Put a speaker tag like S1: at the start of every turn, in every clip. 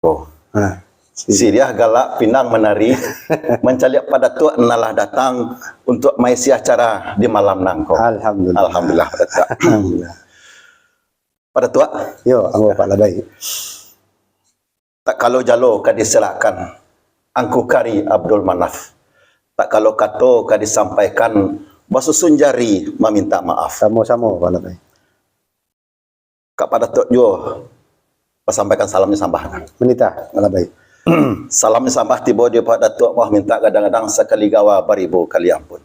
S1: Oh. Si dia galak pinang menari mencaliak pada tua nalah datang untuk maisi acara di malam nangko.
S2: Alhamdulillah.
S1: Alhamdulillah pada tua.
S2: Alhamdulillah.
S1: Pada tua.
S2: Yo, anggo Pak Labai.
S1: Tak kalau jalo ka diserahkan angku kari Abdul Manaf. Tak kalau kato ka disampaikan basusun jari meminta maaf.
S2: Sama-sama Pak Labai.
S1: Kepada tua jo sampaikan salamnya sambah.
S2: Menita Pak Labai.
S1: Salam sambah tiba dia pada tua mau minta kadang-kadang sekali gawa baribu kali ampun.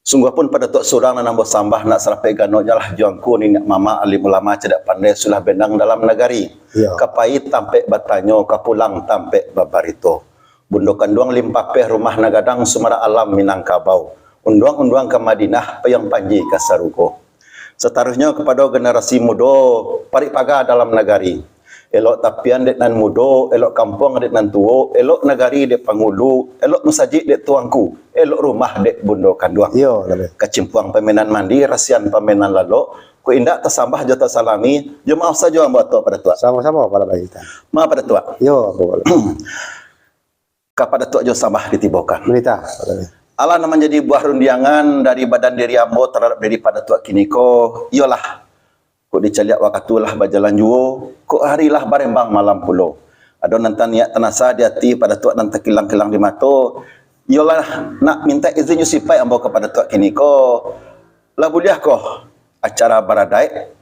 S1: Sungguh pun pada tua surang nambah sambah nak serapai gano jalah juangku ni nak mama alim ulama cedak pandai sulah benang dalam negari.
S2: Ya.
S1: Kapait tampe batanyo kapulang tampe babarito. Bundokan duang limpapeh rumah nagadang sumara alam Minangkabau. Unduang-unduang ke Madinah payang panji ke Sarugo. Seterusnya kepada generasi muda paripaga dalam negari. Elok tapian dek nan mudo, elok kampung dek nan tuo, elok negari dek pangulu, elok masjid dek tuangku, elok rumah dek bundo kanduang.
S2: Yo, Labai.
S1: Kecimpuang pemenan mandi, rasian pemenan lalu, ku indak tersambah jota salami, jo maaf saja buat tua pada tua.
S2: Sama-sama Pak Labai kita.
S1: Maaf pada tua.
S2: Yo, Pak Labai.
S1: Kepada tua jo sambah ditibokan.
S2: Menita Pak Labai.
S1: Allah nama menjadi buah rundiangan dari badan diri ambo terhadap daripada tua kini ko, iyalah. Kok dicaliak wakatulah bajalan juo, kok harilah barembang malam pulo. Ada nanti niat tenasa di hati pada tuak dan terkilang-kilang di mato. Yolah nak minta izin yusipai ambo kepada tuak kini ko. Lah buliah ko acara baradai.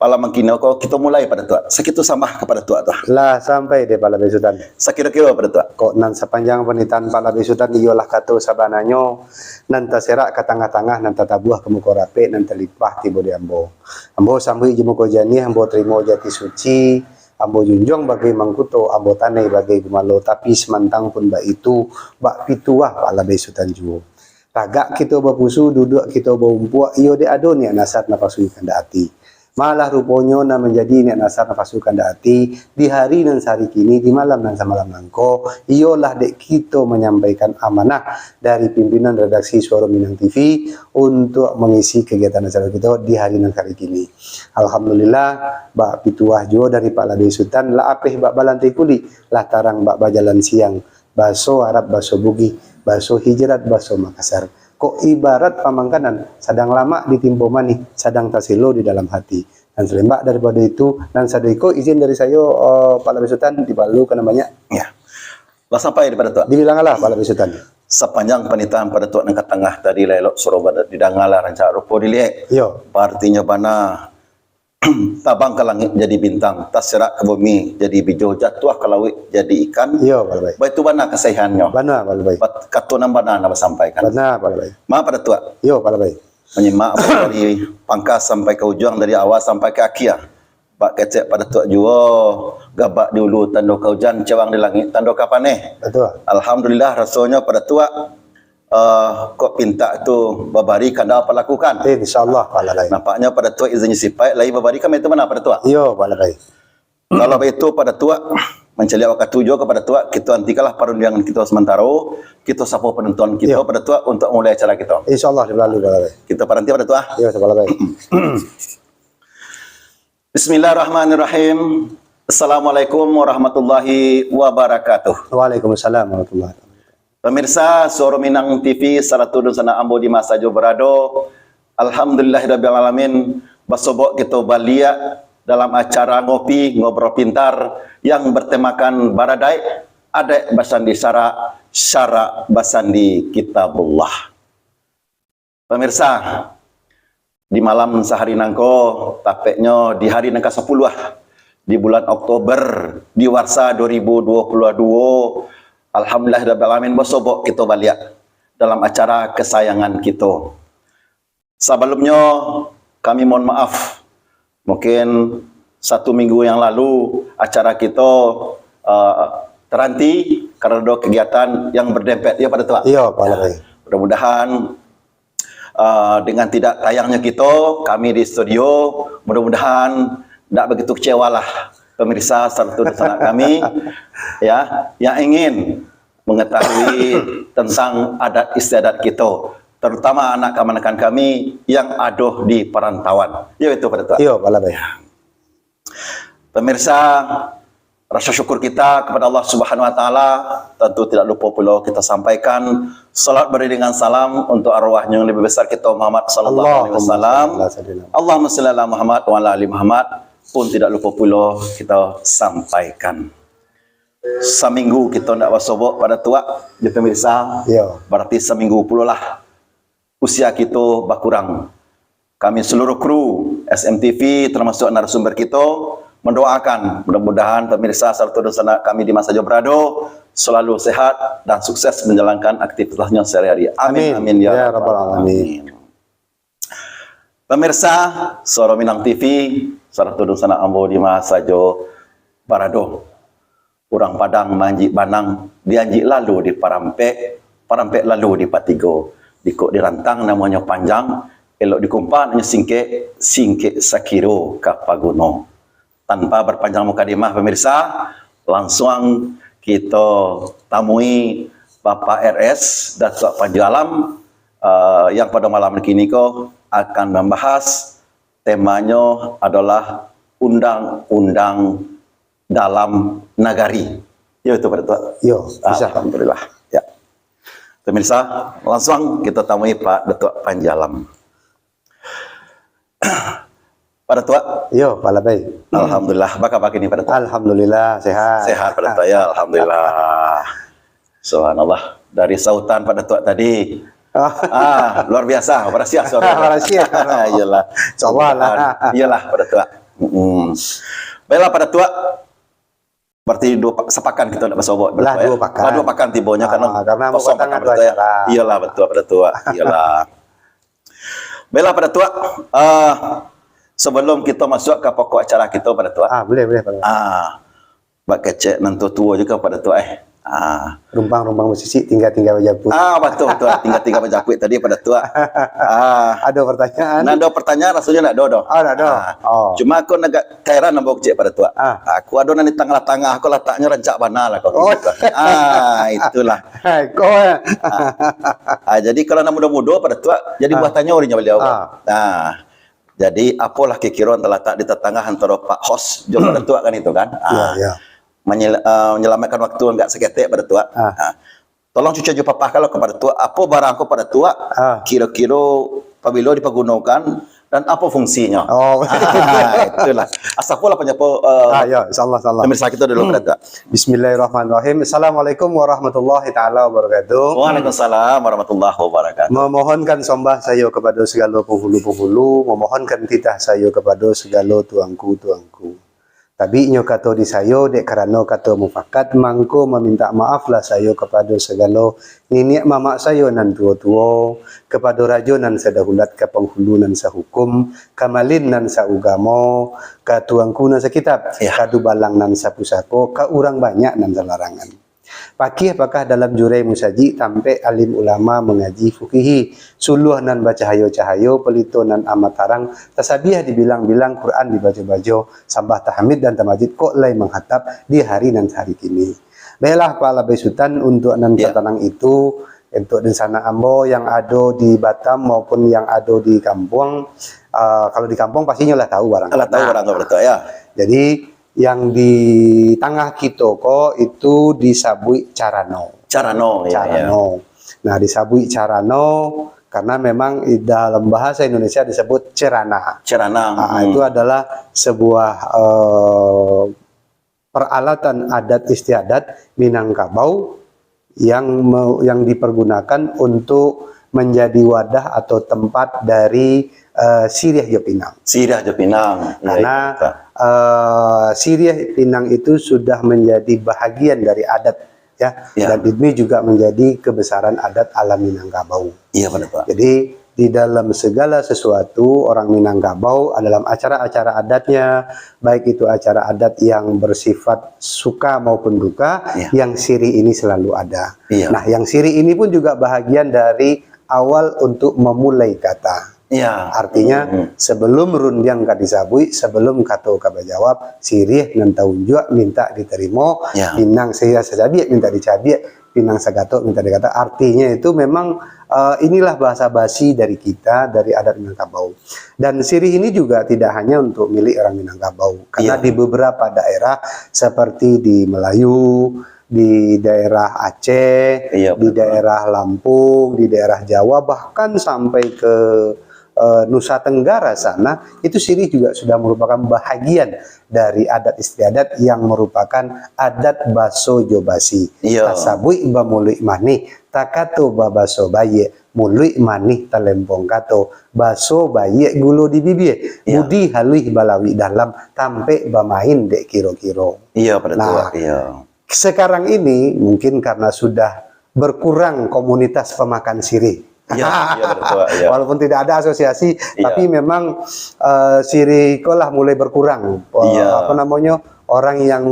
S1: Pala mangkino ko kita mulai pada tuak. Sekitu sambah kepada tuak tu.
S2: Lah sampai deh Pak Labai Sultan.
S1: Sekira-kira pada tuak.
S2: Kok nan sepanjang penitan Pak Labai Sultan iyolah kato sabananyo nan serak ke tengah-tengah nan tabuah ke muka rapi nan telipah tibo di ambo. Ambo sambui jemuko jani ambo terima jati suci. Ambo junjung bagai mangkuto ambo tanai bagai gumalo tapi semantang pun bak itu bak pituah Pak Labai Sultan juo. Ragak kita bapusu duduk kita baumpuak iyo de adon ya nasat napasui kanda hati. Malah rupanya na menjadi niat nasar nafasukan hati di hari dan sehari kini di malam dan semalam nangko iyalah dek kita menyampaikan amanah dari pimpinan redaksi Suara Minang TV untuk mengisi kegiatan acara kita di hari dan hari kini. Alhamdulillah bak pituah jo dari Pak Labai Sultan lah apeh bak balantai kuli lah tarang bak bajalan siang baso Arab baso Bugi baso Hijrat baso Makassar. Kok ibarat pamangkanan sedang lama ditimpo mani sedang tasilo di dalam hati. Dan selembak daripada itu dan sadeko izin dari saya Pak Labai Sultan dibalu ke namanya
S1: Ya. Lah sampai pada tuak.
S2: dibilanglah Pak Labai Sultan.
S1: Sepanjang penitaan pada tuak nang tengah tadi lelok Surabaya didangala rancak rupo dilihat.
S2: Yo.
S1: Artinya bana tabang ke langit jadi bintang, terserak ke bumi jadi bijo, jatuh ke laut jadi ikan.
S2: Yo Pak Labai.
S1: Baik itu bana kesehannya.
S2: Bana Pak Labai.
S1: Katu nambah nana sampaikan.
S2: Bana Pak Labai.
S1: Maaf pada tua
S2: Yo Pak Labai.
S1: menyimak dari pangkas sampai ke ujung, dari awal sampai ke akhir. Pak kecek pada tua juo gabak di ulu tando ke hujan, cewang di langit tando kapaneh.
S2: Betul.
S1: Alhamdulillah rasanya pada tua kok pinta tu babari kanda apa lakukan.
S2: Insyaallah Pak Labai.
S1: Nampaknya pada tua izinnya sipai lagi babari kami itu mana pada tua.
S2: Yo Pak Labai.
S1: Kalau begitu pada tua mencari waktu tujuh kepada tua kita hentikanlah perundangan kita sementara, kita sapa penonton kita pada tua untuk mulai acara kita.
S2: Insyaallah dilalu Pak Labai.
S1: Kita berhenti pada tua.
S2: Yo Pak Labai.
S1: Bismillahirrahmanirrahim. Assalamualaikum warahmatullahi wabarakatuh.
S2: Waalaikumsalam warahmatullahi wabarakatuh.
S1: Pemirsa Suara Minang TV saratu dan sana ambo di masa jo berado. Alhamdulillahirabbil alamin. Basobok kita balia dalam acara ngopi ngobrol pintar yang bertemakan baradai ada basandi syara basandi kitabullah. Pemirsa, di malam sehari nangko tapeknya di hari nangka 10 di bulan Oktober di warsa 2022. Alhamdulillah alamin bosobok kita balik dalam acara kesayangan kita. Sebelumnya kami mohon maaf, mungkin 1 minggu yang lalu acara kita terhenti karena ada kegiatan yang berdempet ya pada tua.
S2: Iya Pak Labai.
S1: Mudah-mudahan dengan tidak tayangnya kita, kami di studio, mudah-mudahan tidak begitu kecewalah pemirsa serta sanak kami ya yang ingin mengetahui tentang adat istiadat kita, terutama anak kemenakan kami yang ada di perantauan. Ya itu pada tua.
S2: Iya Pak Labai.
S1: Pemirsa, rasa syukur kita kepada Allah Subhanahu wa taala tentu tidak lupa pula kita sampaikan salat beriringan salam untuk arwahnya yang lebih besar kita Muhammad sallallahu alaihi wasallam. Allahumma shalli ala Muhammad wa ala ali Muhammad pun tidak lupa pula kita sampaikan. Seminggu kita nak bersobok pada tuak di pemirsa.
S2: Ya.
S1: Berarti seminggu pula lah usia kita berkurang. Kami seluruh kru SMTV termasuk narasumber kita mendoakan mudah-mudahan pemirsa serta sanak kami di Masa Jobrado selalu sehat dan sukses menjalankan aktivitasnya sehari-hari. Amin. Amin ya rabbal alamin. Pemirsa Suara Minang TV serta sanak ambo di Masa Jobrado. Orang Padang manji banang, dianji lalu di Parampek, Parampek lalu di Patigo. Dikok dirantang namanya panjang, elok dikumpan singke, singke sakiro kapaguno. Tanpa berpanjang mukadimah pemirsa, langsung kita tamui Bapak RS Datuk Panji Alam yang pada malam ini akan membahas temanya adalah undang-undang dalam nagari. Ya itu pada Tuan.
S2: Yo, bisa.
S1: Alhamdulillah. Ya. Pemirsa, langsung kita temui Pak Datuk Panji Alam. Pada Tuan.
S2: Yo, pala baik.
S1: Alhamdulillah. Bagaimana ini pada Tuan?
S2: Alhamdulillah sehat.
S1: Sehat pada Tuan ya. Alhamdulillah. Subhanallah. Dari sautan pada Tuan tadi. Luar biasa. Berhasil suara.
S2: Berhasil.
S1: Iyalah.
S2: Cobalah.
S1: Iyalah pada Tuan. Baiklah pada Tuan. Berarti sepakan kita nak bersobok.
S2: Lah dua pakan.
S1: Dua pakan tibonya karena
S2: kosong pakan dua acara.
S1: Iyalah betul pada tua. Iyalah. Baiklah pada tua. Sebelum kita masuk ke pokok acara kita pada tua.
S2: Boleh.
S1: Bak kecek nanti tua juga pada tua
S2: Rumpang bersisik tinggal berjaput.
S1: Betul. Tinggal berjaput tadi pada tua.
S2: Ada pertanyaan?
S1: Ada pertanyaan rasanya nak ada.
S2: Nak ada.
S1: Cuma aku nak kairan nak kecek pada tua. Aku ada nanti tengah-tengah aku letaknya rancak bana lah kau. Itulah. Jadi kalau nak muda-muda pada tua jadi buatannya orinya beliau. Jadi apalah kira-kira terletak di tengah antara Pak Hos jom pada tua kan itu kan. Menyelamatkan waktu enggak seketik pada tua. Tolong cuci jumpa papa kalau kepada tua apa barang aku pada tua kira-kira apabila dipergunakan dan apa fungsinya. Itulah. Asal pula penyapa
S2: ya insyaallah.
S1: Pemirsa kita dulu pada tua.
S2: Bismillahirrahmanirrahim. Assalamualaikum warahmatullahi taala wabarakatuh.
S1: Waalaikumsalam warahmatullahi wabarakatuh.
S2: Memohonkan sembah saya kepada segala penghulu-penghulu, memohonkan titah saya kepada segala tuangku-tuangku. Tapi nyo kato di sayo dek karena kato mufakat mangko meminta maaf lah sayo kepada segala niniak mamak sayo nan tua-tua, kepada rajo nan sedahulat ke penghulu nan sahukum, kamalin nan saugamo, ka tuangku nan sekitab, kadu balang nan sapusapo, ka urang banyak nan selarangan. Pakih apakah dalam jurai musaji tampe alim ulama mengaji fukihi suluh nan baca cahayo pelito nan amat tarang tasabiah dibilang-bilang Quran dibaca-baca sambah tahmid dan tamajid kok lai menghatap di hari nan hari kini. Baiklah Pak Labai Sultan untuk nan tanang itu untuk di sana ambo yang ada di Batam maupun yang ada di kampung. Kalau di kampung pastinya lah tahu barang.
S1: Betul ya.
S2: Jadi yang di tengah kita kok itu disabui carano.
S1: Carano.
S2: Nah, disabui carano karena memang dalam bahasa Indonesia disebut cerana. Itu adalah sebuah peralatan adat istiadat Minangkabau yang dipergunakan untuk menjadi wadah atau tempat dari Siriah Jepinang. Karena Siriah Pinang itu sudah menjadi bahagian dari adat dan ini juga menjadi kebesaran adat alam Minangkabau.
S1: Iya benar Pak.
S2: Jadi di dalam segala sesuatu orang Minangkabau dalam acara-acara adatnya, baik itu acara adat yang bersifat suka maupun duka, yang siri ini selalu ada. Nah, yang siri ini pun juga bahagian dari awal untuk memulai kata.
S1: Iya.
S2: Artinya sebelum rundiang ka disabui, sebelum kato ka jawab, sirih nan taunjua minta diterima,
S1: Ya.
S2: pinang saya sajabi minta dicabi, pinang sagato minta dikata. Artinya itu memang inilah bahasa basi dari kita, dari adat Minangkabau. Dan sirih ini juga tidak hanya untuk milik orang Minangkabau, karena
S1: Ya.
S2: di beberapa daerah seperti di Melayu, di daerah Aceh,
S1: Iya,
S2: di
S1: betul.
S2: daerah Lampung, di daerah Jawa, bahkan sampai ke Nusa Tenggara sana, itu sirih juga sudah merupakan bahagian dari adat istiadat yang merupakan adat baso jobasi.
S1: Iya.
S2: Tasabui bamului mani, takato babaso baye, mului mani talempong kato, baso baye gulo di bibir,
S1: Iya.
S2: budi halui balawi dalam, tampe bamain dek kiro-kiro.
S1: Iya, pada tua.
S2: Nah,
S1: Iya.
S2: sekarang ini mungkin karena sudah berkurang komunitas pemakan sirih.
S1: Iya, iya, betul, iya.
S2: Walaupun tidak ada asosiasi,
S1: Iya.
S2: tapi memang sirih kolah mulai berkurang.
S1: Iya.
S2: Apa namanya, orang yang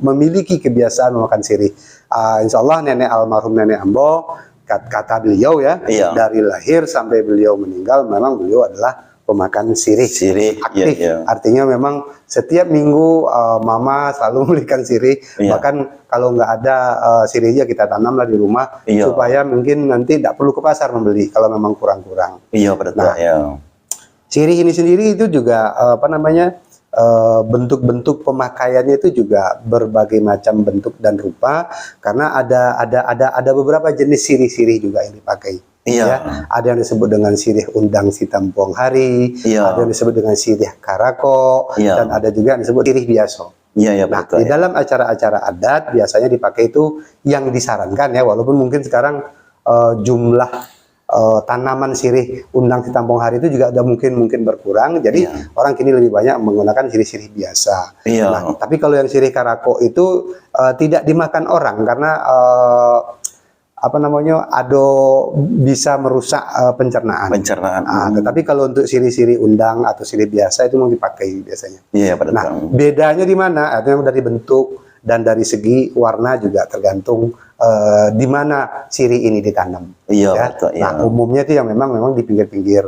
S2: memiliki kebiasaan memakan sirih. Insya Allah nenek almarhum nenek Ambo, kata beliau ya,
S1: Iya.
S2: dari lahir sampai beliau meninggal, memang beliau adalah pemakan sirih.
S1: Sirih,
S2: Aktif.
S1: iya, iya.
S2: Artinya memang setiap minggu mama selalu membelikan sirih.
S1: Iya.
S2: Bahkan kalau nggak ada sirihnya kita tanamlah di rumah,
S1: Iya.
S2: supaya mungkin nanti tidak perlu ke pasar membeli kalau memang kurang-kurang.
S1: Iya, pada tua.
S2: Nah,
S1: Iya.
S2: Sirih ini sendiri itu juga apa namanya, bentuk-bentuk pemakaiannya itu juga berbagai macam bentuk dan rupa, karena ada beberapa jenis sirih-sirih juga yang dipakai.
S1: Iya.
S2: Ya, ada yang disebut dengan sirih undang si tampong hari,
S1: Iya.
S2: ada yang disebut dengan sirih karako,
S1: Iya.
S2: dan ada juga yang disebut sirih biasa.
S1: Iya, iya,
S2: Nah,
S1: betul.
S2: di dalam acara-acara adat biasanya dipakai itu yang disarankan ya, walaupun mungkin sekarang jumlah tanaman sirih undang si tampong hari itu juga ada mungkin berkurang. Jadi
S1: Iya.
S2: orang kini lebih banyak menggunakan sirih-sirih biasa.
S1: Iya.
S2: Nah, tapi kalau yang sirih karako itu tidak dimakan orang karena apa namanya, bisa merusak pencernaan.
S1: Pencernaan.
S2: Tetapi kalau untuk sirih-sirih undang atau sirih biasa itu mau dipakai biasanya.
S1: Iya, pada
S2: Nah,
S1: tua.
S2: bedanya di mana? Artinya dari bentuk dan dari segi warna juga tergantung di mana sirih ini ditanam.
S1: Iya,
S2: Ya.
S1: betul. Iya.
S2: Nah, umumnya itu yang memang di pinggir-pinggir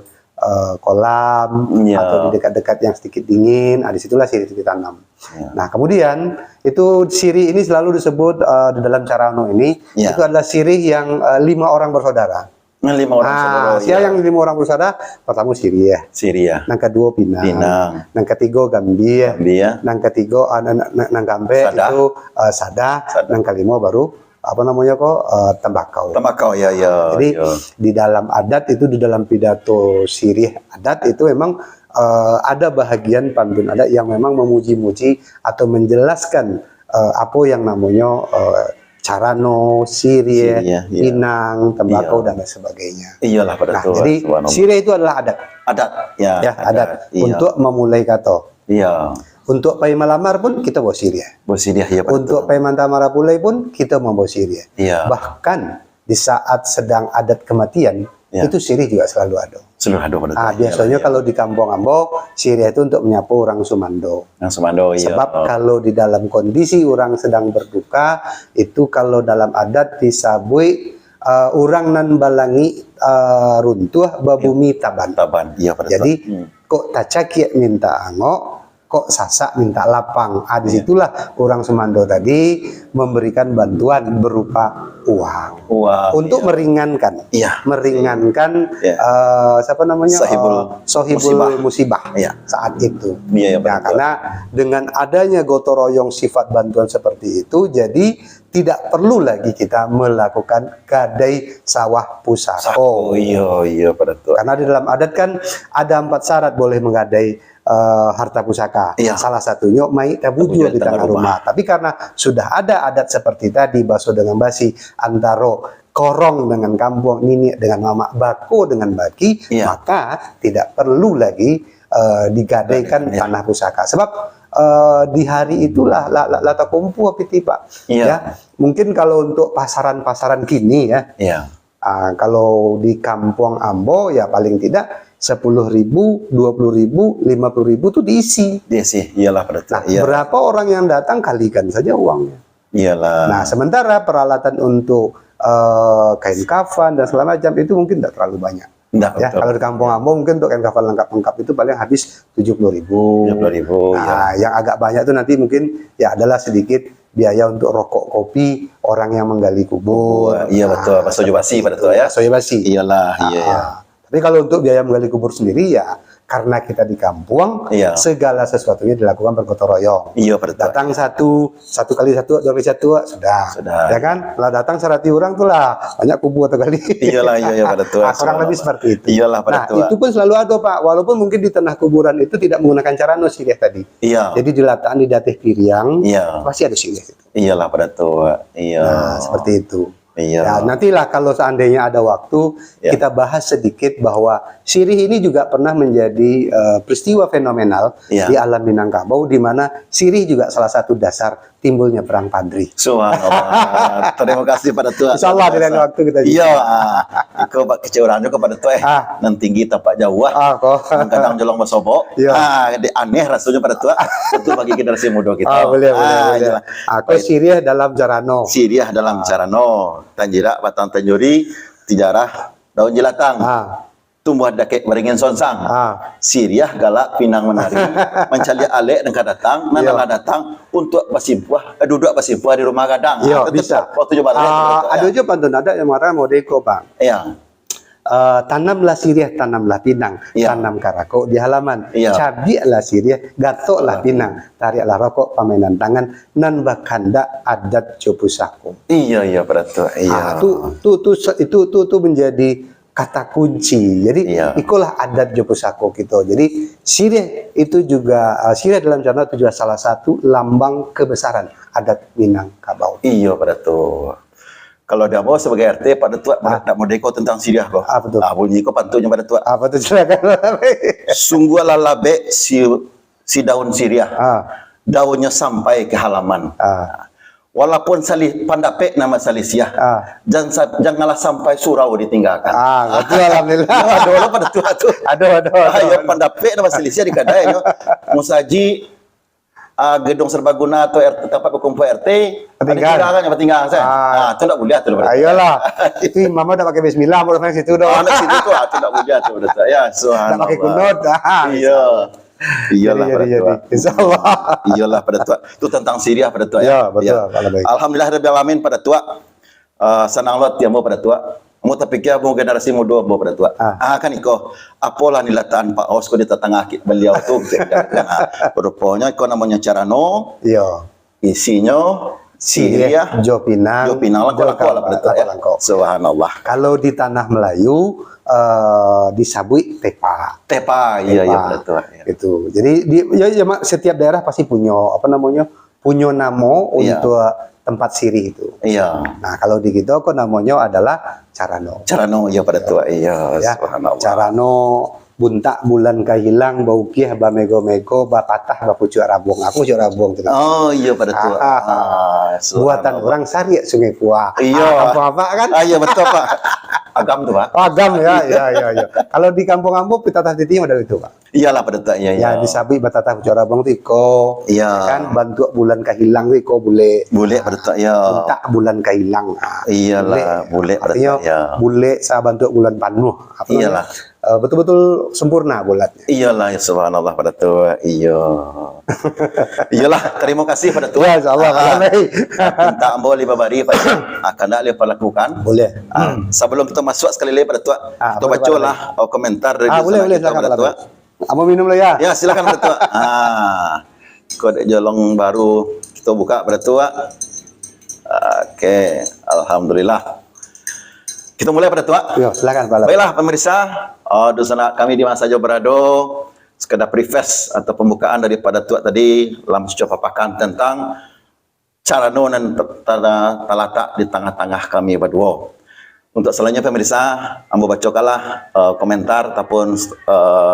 S2: kolam
S1: Iya.
S2: atau di dekat-dekat yang sedikit dingin, disitulah sirih itu ditanam.
S1: Iya.
S2: Nah, kemudian itu sirih ini selalu disebut di dalam carano ini,
S1: Iya.
S2: itu adalah sirih yang 5 orang bersaudara.
S1: Nah, 5 orang saudara.
S2: Siapa yang 5 orang bersaudara? Pertama sirih ya.
S1: Syria.
S2: Nang kedua Pinang.
S1: Pinang.
S2: Nang ketiga Gambir.
S1: Gambia.
S2: Nang ketiga nang Gambe
S1: Sadah.
S2: itu Sadah.
S1: Sadah.
S2: Nang kelima baru apa namanya kok tembakau.
S1: Tembakau, ya, ya.
S2: Jadi
S1: ya.
S2: di dalam adat itu, di dalam pidato sirih adat itu memang ada bahagian pantun adat yang memang memuji-muji atau menjelaskan apa yang namanya carano, sirih,
S1: Sirih, iya.
S2: pinang, tembakau
S1: Iya.
S2: dan lain sebagainya.
S1: Iyalah, pada
S2: Nah,
S1: tua.
S2: jadi
S1: Subhanallah.
S2: sirih itu adalah adat,
S1: Adat, ya.
S2: ya adat
S1: Iya.
S2: untuk memulai kata.
S1: Iya.
S2: Untuk pai malamar pun kita bawa sirih.
S1: Bosidiah, ya, pada
S2: Untuk
S1: tua.
S2: pai mantamara pulai pun kita membawa sirih.
S1: Iya.
S2: Bahkan di saat sedang adat kematian,
S1: Ya.
S2: itu sirih juga selalu ada.
S1: Seluruh adu pada tua.
S2: Biasanya
S1: Iya,
S2: kalau di kampung Ambo, sirih itu untuk menyapu orang Sumando.
S1: yang Sumando, iya.
S2: Sebab kalau di dalam kondisi orang sedang berduka, itu kalau dalam adat disabui orang nan balangi runtuh babumi taban.
S1: Taban, iya, pada
S2: Jadi
S1: tua.
S2: kok tacaki minta angok, kok sasak minta lapang.
S1: Iya.
S2: Disitulah orang Sumando tadi memberikan bantuan berupa uang
S1: Wah,
S2: untuk
S1: iya.
S2: meringankan,
S1: Iya. Iya.
S2: siapa namanya,
S1: Sohibul
S2: musibah
S1: Iya.
S2: saat itu.
S1: Iya, iya,
S2: Nah,
S1: betul.
S2: karena dengan adanya gotong royong sifat bantuan seperti itu, jadi tidak perlu lagi kita melakukan gadai sawah pusako.
S1: Oh, iya, pada tua.
S2: Karena di dalam adat kan ada 4 syarat boleh menggadai harta pusaka.
S1: Iya.
S2: Salah satunya mai tabujo di tengah rumah. Tapi karena sudah ada adat seperti tadi, baso dengan basi, antaro korong dengan kampung, nini dengan mama, bako dengan baki,
S1: Iya.
S2: maka tidak perlu lagi digadaikan
S1: Iya.
S2: tanah pusaka. Sebab di hari itulah lata kumpu apiti Pak.
S1: Iya.
S2: Ya, mungkin kalau untuk pasaran-pasaran kini ya,
S1: Iya.
S2: kalau di kampung Ambo ya paling tidak 10.000, 20.000, 50.000 itu diisi.
S1: Dia sih, iyalah, pada tua.
S2: Nah,
S1: Iya.
S2: berapa orang yang datang kalikan saja uangnya.
S1: Iyalah.
S2: Nah, sementara peralatan untuk kain kafan dan segala macam itu mungkin tidak terlalu banyak.
S1: Nggak,
S2: Ya,
S1: betul.
S2: kalau di Kampung Ambo mungkin untuk kain kafan lengkap itu paling habis 70.000.
S1: 70.000,
S2: Nah, yang agak banyak itu nanti mungkin ya adalah sedikit biaya untuk rokok kopi orang yang menggali kubur.
S1: Iya betul, bakso basi pada tua ya.
S2: Bakso basi.
S1: Iyalah, iya. Ya.
S2: Tapi kalau untuk biaya menggali kubur sendiri ya karena kita di kampung,
S1: Iya.
S2: segala sesuatunya dilakukan bergotong royong.
S1: Iya pada tua.
S2: Datang satu kali satu, dua kali satu, sudah.
S1: Sudah.
S2: Ya kan? Kalau datang 100 orang tuh lah banyak kubur atau kali.
S1: Iyalah, iya pada tua.
S2: Nah, kurang lebih seperti itu.
S1: Iyalah pada
S2: Nah,
S1: tua.
S2: itu pun selalu ada Pak, walaupun mungkin di tengah kuburan itu tidak menggunakan cara sirih tadi.
S1: Iya.
S2: Jadi diletakkan di datih piring,
S1: Iya.
S2: pasti ada sirih.
S1: Iyalah pada tua. Iya.
S2: Nah, seperti itu.
S1: Iya.
S2: Ya, nantilah kalau seandainya ada waktu,
S1: Ya.
S2: kita bahas sedikit bahwa sirih ini juga pernah menjadi peristiwa fenomenal
S1: Ya.
S2: di alam Minangkabau, di mana sirih juga salah satu dasar timbulnya perang Padri.
S1: Subhanallah. Terima kasih pada tua.
S2: Insya Allah di lain waktu kita juga.
S1: Iya. Iko keceuraannya kepada tua nan tinggi tapak jauh.
S2: Kok.
S1: Kadang jolong masobo.
S2: Iya.
S1: Aneh rasanya pada tua. Betul bagi generasi muda kita.
S2: Boleh.
S1: Iya.
S2: Aku sirih dalam Jarano.
S1: Siriah dalam Carano, Tanjira, Batang Tanjuri, Tijarah, Daun Jelatang, Tumbuh Dakek Beringin Sonsang, Siriah Galak Pinang Menari, Mencali Alek dan datang, Nanala datang untuk bersimpuah, duduk bersimpuah di rumah gadang.
S2: Iya, bisa.
S1: Waktu coba
S2: Ada juga pantun ada yang marah mau deko Bang.
S1: Iya.
S2: Tanamlah sirih, tanamlah pinang,
S1: Iya.
S2: tanam karako di halaman,
S1: Iya.
S2: cabilah sirih, gatoklah pinang, tariklah rokok, pamainan tangan, nan bakanda adat jopusako.
S1: Iya pada tua. Iya.
S2: Itu menjadi kata kunci. Jadi
S1: Iya.
S2: ikulah adat jopusako gitu. Jadi sirih itu juga sirih dalam Jawa itu juga salah satu lambang kebesaran adat Minangkabau.
S1: Iya pada tua. Kalau dia mau sebagai RT pada tua tak mau deko tentang Siriah kok.
S2: Apa tuh?
S1: Bunyi kok pantunya pada tua.
S2: Apa tuh silakan.
S1: Sungguh lalabe si daun Siriah. Daunnya sampai ke halaman. Walaupun salih pandape nama salisiah. Janganlah sampai surau ditinggalkan.
S2: Betul alhamdulillah.
S1: Aduh pada tua tuh.
S2: Aduh.
S1: Ayo pandape nama salisiah di kadai yo. Musaji gedung serbaguna atau tempat berkumpul RT
S2: Ketinggalan.
S1: tinggal saya. Itu enggak boleh tuh.
S2: Ayolah. Itu mama udah pakai bismillah mau main situ dong.
S1: Anak situ tuh itu enggak boleh tuh berarti. Ya, subhanallah.
S2: Udah pakai kunut.
S1: Iya. Iyalah pada tua.
S2: Insyaallah.
S1: Iyalah pada tua. Itu tentang Siriah pada tua
S2: Ya, betul. Kalau baik.
S1: Alhamdulillah rabbil alamin pada tua. Senang lot ya mau pada tua. Mau tapi kia mau generasi muda mau pada tua. Kan iko apolah nilataan Pak Os ko di tetangah beliau tuh. Rupanya iko namanya Carano.
S2: Iya.
S1: Isinya Siriah
S2: Jopinang.
S1: Jopinang lah pada tua ya. Subhanallah.
S2: Kalau di tanah Melayu disabui tepa.
S1: Tepa, iya pada tua.
S2: Itu. Jadi setiap daerah pasti punya punya nama untuk tempat sirih itu.
S1: Iya.
S2: Nah, kalau di kita kok namanya adalah Carano.
S1: Carano ya pada tua. Iya, subhanallah.
S2: Carano buntak bulan kahilang bau kiah ba mego-mego ba patah ba pucuk rabong. Aku pucuk rabong tuh.
S1: Oh, iya pada tua.
S2: Buatan orang Sari Sungai Kuah.
S1: Iya.
S2: Apa kan?
S1: Iya betul Pak. Agam tuh Pak.
S2: Agam ya. Kalau di kampung Ambo pitata titi model itu Pak.
S1: Iyalah pada tua. Iya.
S2: Ya disabi batata pucuk rabong tuh iko.
S1: Iya.
S2: Kan bantu bulan kahilang tuh iko bule.
S1: Bule pada tua ya.
S2: Buntak bulan kahilang.
S1: Iyalah bule pada
S2: Artinya
S1: tua ya.
S2: bule sa bantu bulan panuh.
S1: Iyalah.
S2: Betul-betul sempurna bulatnya.
S1: Iyalah ya subhanallah pada tua. Iya. Iyalah terima kasih pada tua.
S2: Ya insyaallah
S1: Minta ambo liba bari Pak. Akan dak lepa lakukan.
S2: Boleh.
S1: Sebelum kita masuk sekali lagi pada tua, kita bacalah komentar dari
S2: boleh
S1: kita pada tua.
S2: Amo minum lo ya.
S1: Ya silakan pada tua. Kode jolong baru kita buka pada tua. Oke, alhamdulillah. Kita mulai pada tua.
S2: Yo, silakan Pak.
S1: Baiklah pemirsa, dosa kami di Masa Jawa Berado, sekedar preface atau pembukaan daripada tua tadi dalam sebuah papakan tentang Carano dan talatak di tengah-tengah kami berdua. Untuk selanjutnya pemirsa, ambo bacokalah komentar ataupun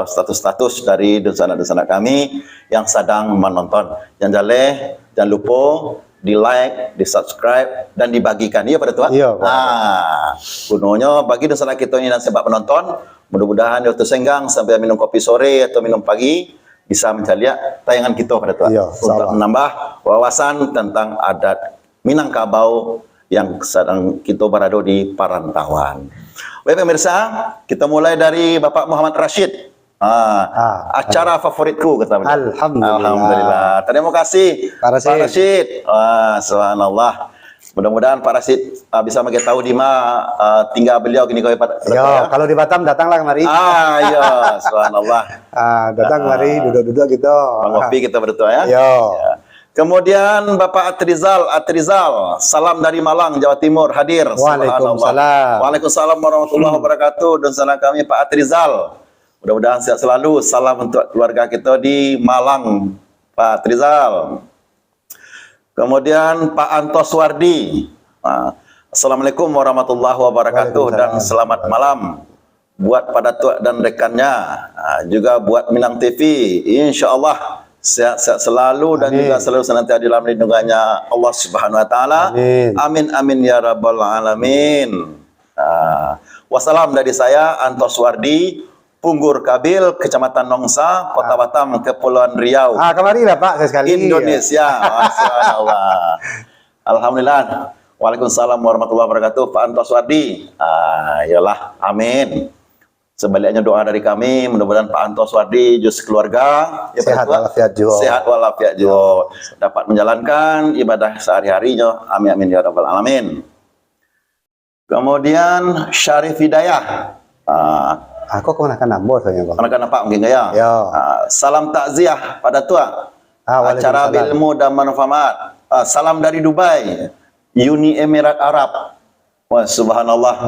S1: status-status dari dosana-dosana kami yang sedang menonton. Jangan lupa di like, di subscribe, dan dibagikan. Iya pada tua?
S2: Iya.
S1: Gunanya bagi dosana kita ini dan sebab menonton, mudah-mudahan waktu senggang sampai minum kopi sore atau minum pagi bisa mencari tayangan kita pada tua.
S2: Iya,
S1: untuk menambah wawasan tentang adat Minangkabau yang sedang kita berada di perantauan. Baik pemirsa, kita mulai dari Bapak Muhammad Rashid. Acara favoritku kata beliau. Alhamdulillah. Terima kasih
S2: Pak
S1: Rashid. Subhanallah. Mudah-mudahan Pak Rashid bisa bagi tahu di mana tinggal beliau gini kau Pak.
S2: Yo, kalau di Batam datanglah kemari.
S1: Ya, subhanallah.
S2: Datang kemari, duduk-duduk gitu.
S1: Ngopi kita berdua ya.
S2: Yo.
S1: Ya. Kemudian Bapak Atrizal, salam dari Malang, Jawa Timur hadir.
S2: Waalaikumsalam.
S1: Waalaikumsalam warahmatullahi wabarakatuh. Dan salam kami Pak Atrizal. Mudah-mudahan sehat selalu. Salam untuk keluarga kita di Malang, Pak Atrizal. Kemudian Pak Antos Wardi. Assalamualaikum warahmatullahi wabarakatuh dan selamat malam buat Pak Datuk dan rekannya. Juga buat Minang TV. Insyaallah sehat-sehat selalu dan juga selalu senantiasa dalam lindungannya Allah Subhanahu wa taala. Amin amin ya rabbal alamin. Wassalam dari saya Antos Wardi, Punggur Kabil, Kecamatan Nongsa, Kota Batam, Kepulauan Riau.
S2: Kemarilah Pak sekali.
S1: Indonesia. Masyaallah. Alhamdulillah. Waalaikumsalam warahmatullahi wabarakatuh. Pak Antos Wardi. Yalah, amin. Sebaliknya doa dari kami, mudah-mudahan Pak Antos Wardi jus keluarga ya,
S2: sehat walafiat juga.
S1: Sehat walafiat juga. Dapat menjalankan ibadah sehari-harinya. Amin amin ya rabbal alamin. Kemudian Syarif Hidayah.
S2: Aku kemenakan nambah soalnya Bang.
S1: Anak-anak Pak mungkin ya. Salam takziah pada tua. Acara ilmu dan manfaat. Salam dari Dubai, Uni Emirat Arab. Wah, subhanallah.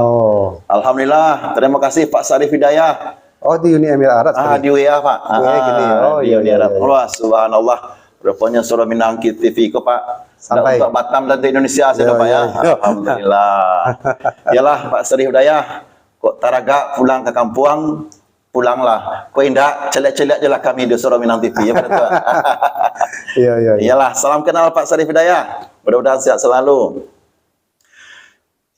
S1: Alhamdulillah. Terima kasih Pak Syarif Hidayah.
S2: Di Uni Emirat Arab.
S1: Di UEA Pak.
S2: Gini.
S1: Di Uni Arab. Wah, subhanallah. Rupanya Surah Minang TV kok Pak.
S2: Sampai
S1: untuk Batam dan Indonesia sudah Pak ya. Alhamdulillah. Yalah Pak Syarif Hidayah. Kok taraga pulang ke kampung, pulanglah. Kok indah, celak-celak je lah kami di Surau Minang TV. Ya, betul.
S2: Iya.
S1: Iyalah, salam kenal Pak Syarif Hidayah. Mudah-mudahan sehat selalu.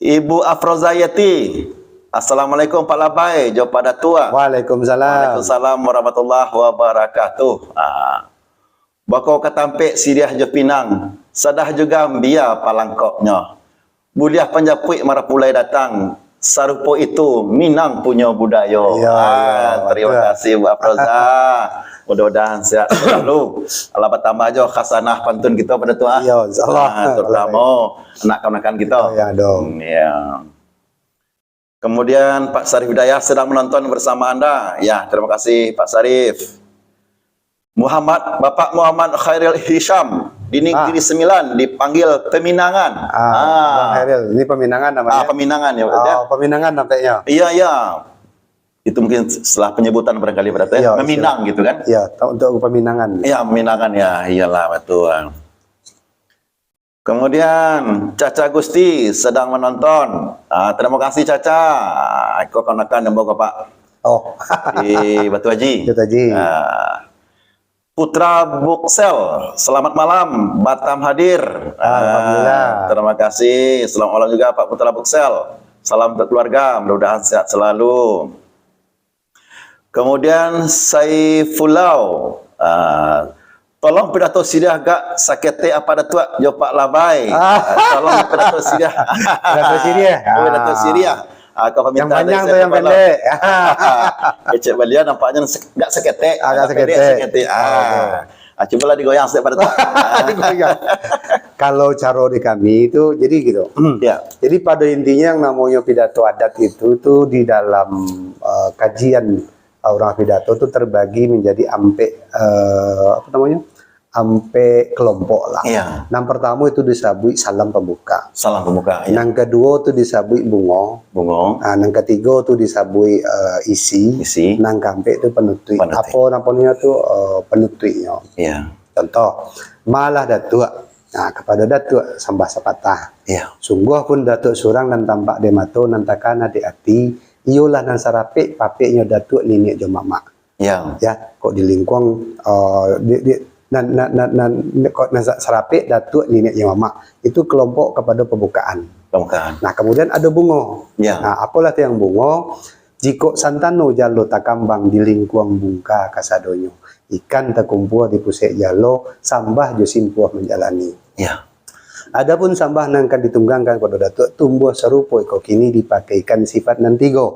S1: Ibu Afrozayati. Assalamualaikum Pak Labai, jawab pada tua.
S2: Waalaikumsalam.
S1: Waalaikumsalam warahmatullahi wabarakatuh. Bakau katampik Siriah Jepinang, sadah juga mbia palangkoknya. Buliah panjapuik marapulai datang. Sarupo itu Minang punya budaya. Terima kasih Bu Afroza. Mudah-mudahan sehat selalu. Allah bertambah aja khasanah pantun kita pada tua.
S2: Ya, insyaallah.
S1: Terutama anak-anak kita.
S2: Ya dong.
S1: Ya. Kemudian Pak Syarif Hidayah sedang menonton bersama Anda. Ya, terima kasih Pak Syarif. Bapak Muhammad Khairil Hisham di Negeri Sembilan dipanggil Peminangan.
S2: Bang Khairil, ini Peminangan namanya.
S1: Peminangan ya.
S2: Peminangan nampaknya.
S1: Iya. Itu mungkin setelah penyebutan barangkali berarti Meminang gitu kan?
S2: Iya, untuk Peminangan.
S1: Iya, Peminangan ya. Iyalah betul. Kemudian Caca Gusti sedang menonton. Terima kasih Caca. Kau konakan nembok Pak. Di Batu Haji.
S2: Batu Haji.
S1: Putra Buksel, selamat malam, Batam hadir.
S2: Alhamdulillah.
S1: Terima kasih. Selamat malam juga Pak Putra Buksel. Salam untuk keluarga, mudah-mudahan sehat selalu. Kemudian Saifullah, tolong pidato Siriah gak sakete apa datuk jawab Pak Labai. Tolong pidato Siriah. Pidato Siriah.
S2: Yang panjang atau yang pendek?
S1: Cek beliau nampaknya enggak seketek.
S2: Agak seketek.
S1: Cobalah digoyang setiap pada
S2: digoyang. Kalau cara di kami itu jadi gitu. Jadi pada intinya yang namanya pidato adat itu tuh di dalam kajian orang pidato itu terbagi menjadi sampai kelompok lah. Yang pertama itu disabui salam pembuka.
S1: Salam pembuka.
S2: Yang kedua itu disabui bungo. Yang ketiga itu disabui isi. Yang keempat itu penutup. Apa namanya itu penutupnya. Contoh, malah datuk. Kepada datuk sambah sepatah. Sungguh pun datuk surang dan tampak de mato nantakana di hati. Iyalah nan sarapik papiknya datuk nenek jo mamak. Ya, kok di lingkung kok sarapik datuk nenek yang mama itu kelompok kepada pembukaan. Nah kemudian ada bungo. Nah apalah yang bungo? Jiko santano jalo takambang di lingkuang bungka kasadonyo ikan terkumpul di pusat jalo sambah jo simpuah menjalani. Adapun sambah nan kan ditunggangan pada datuk tumbuh serupa iko kini dipakaikan sifat nan tiga.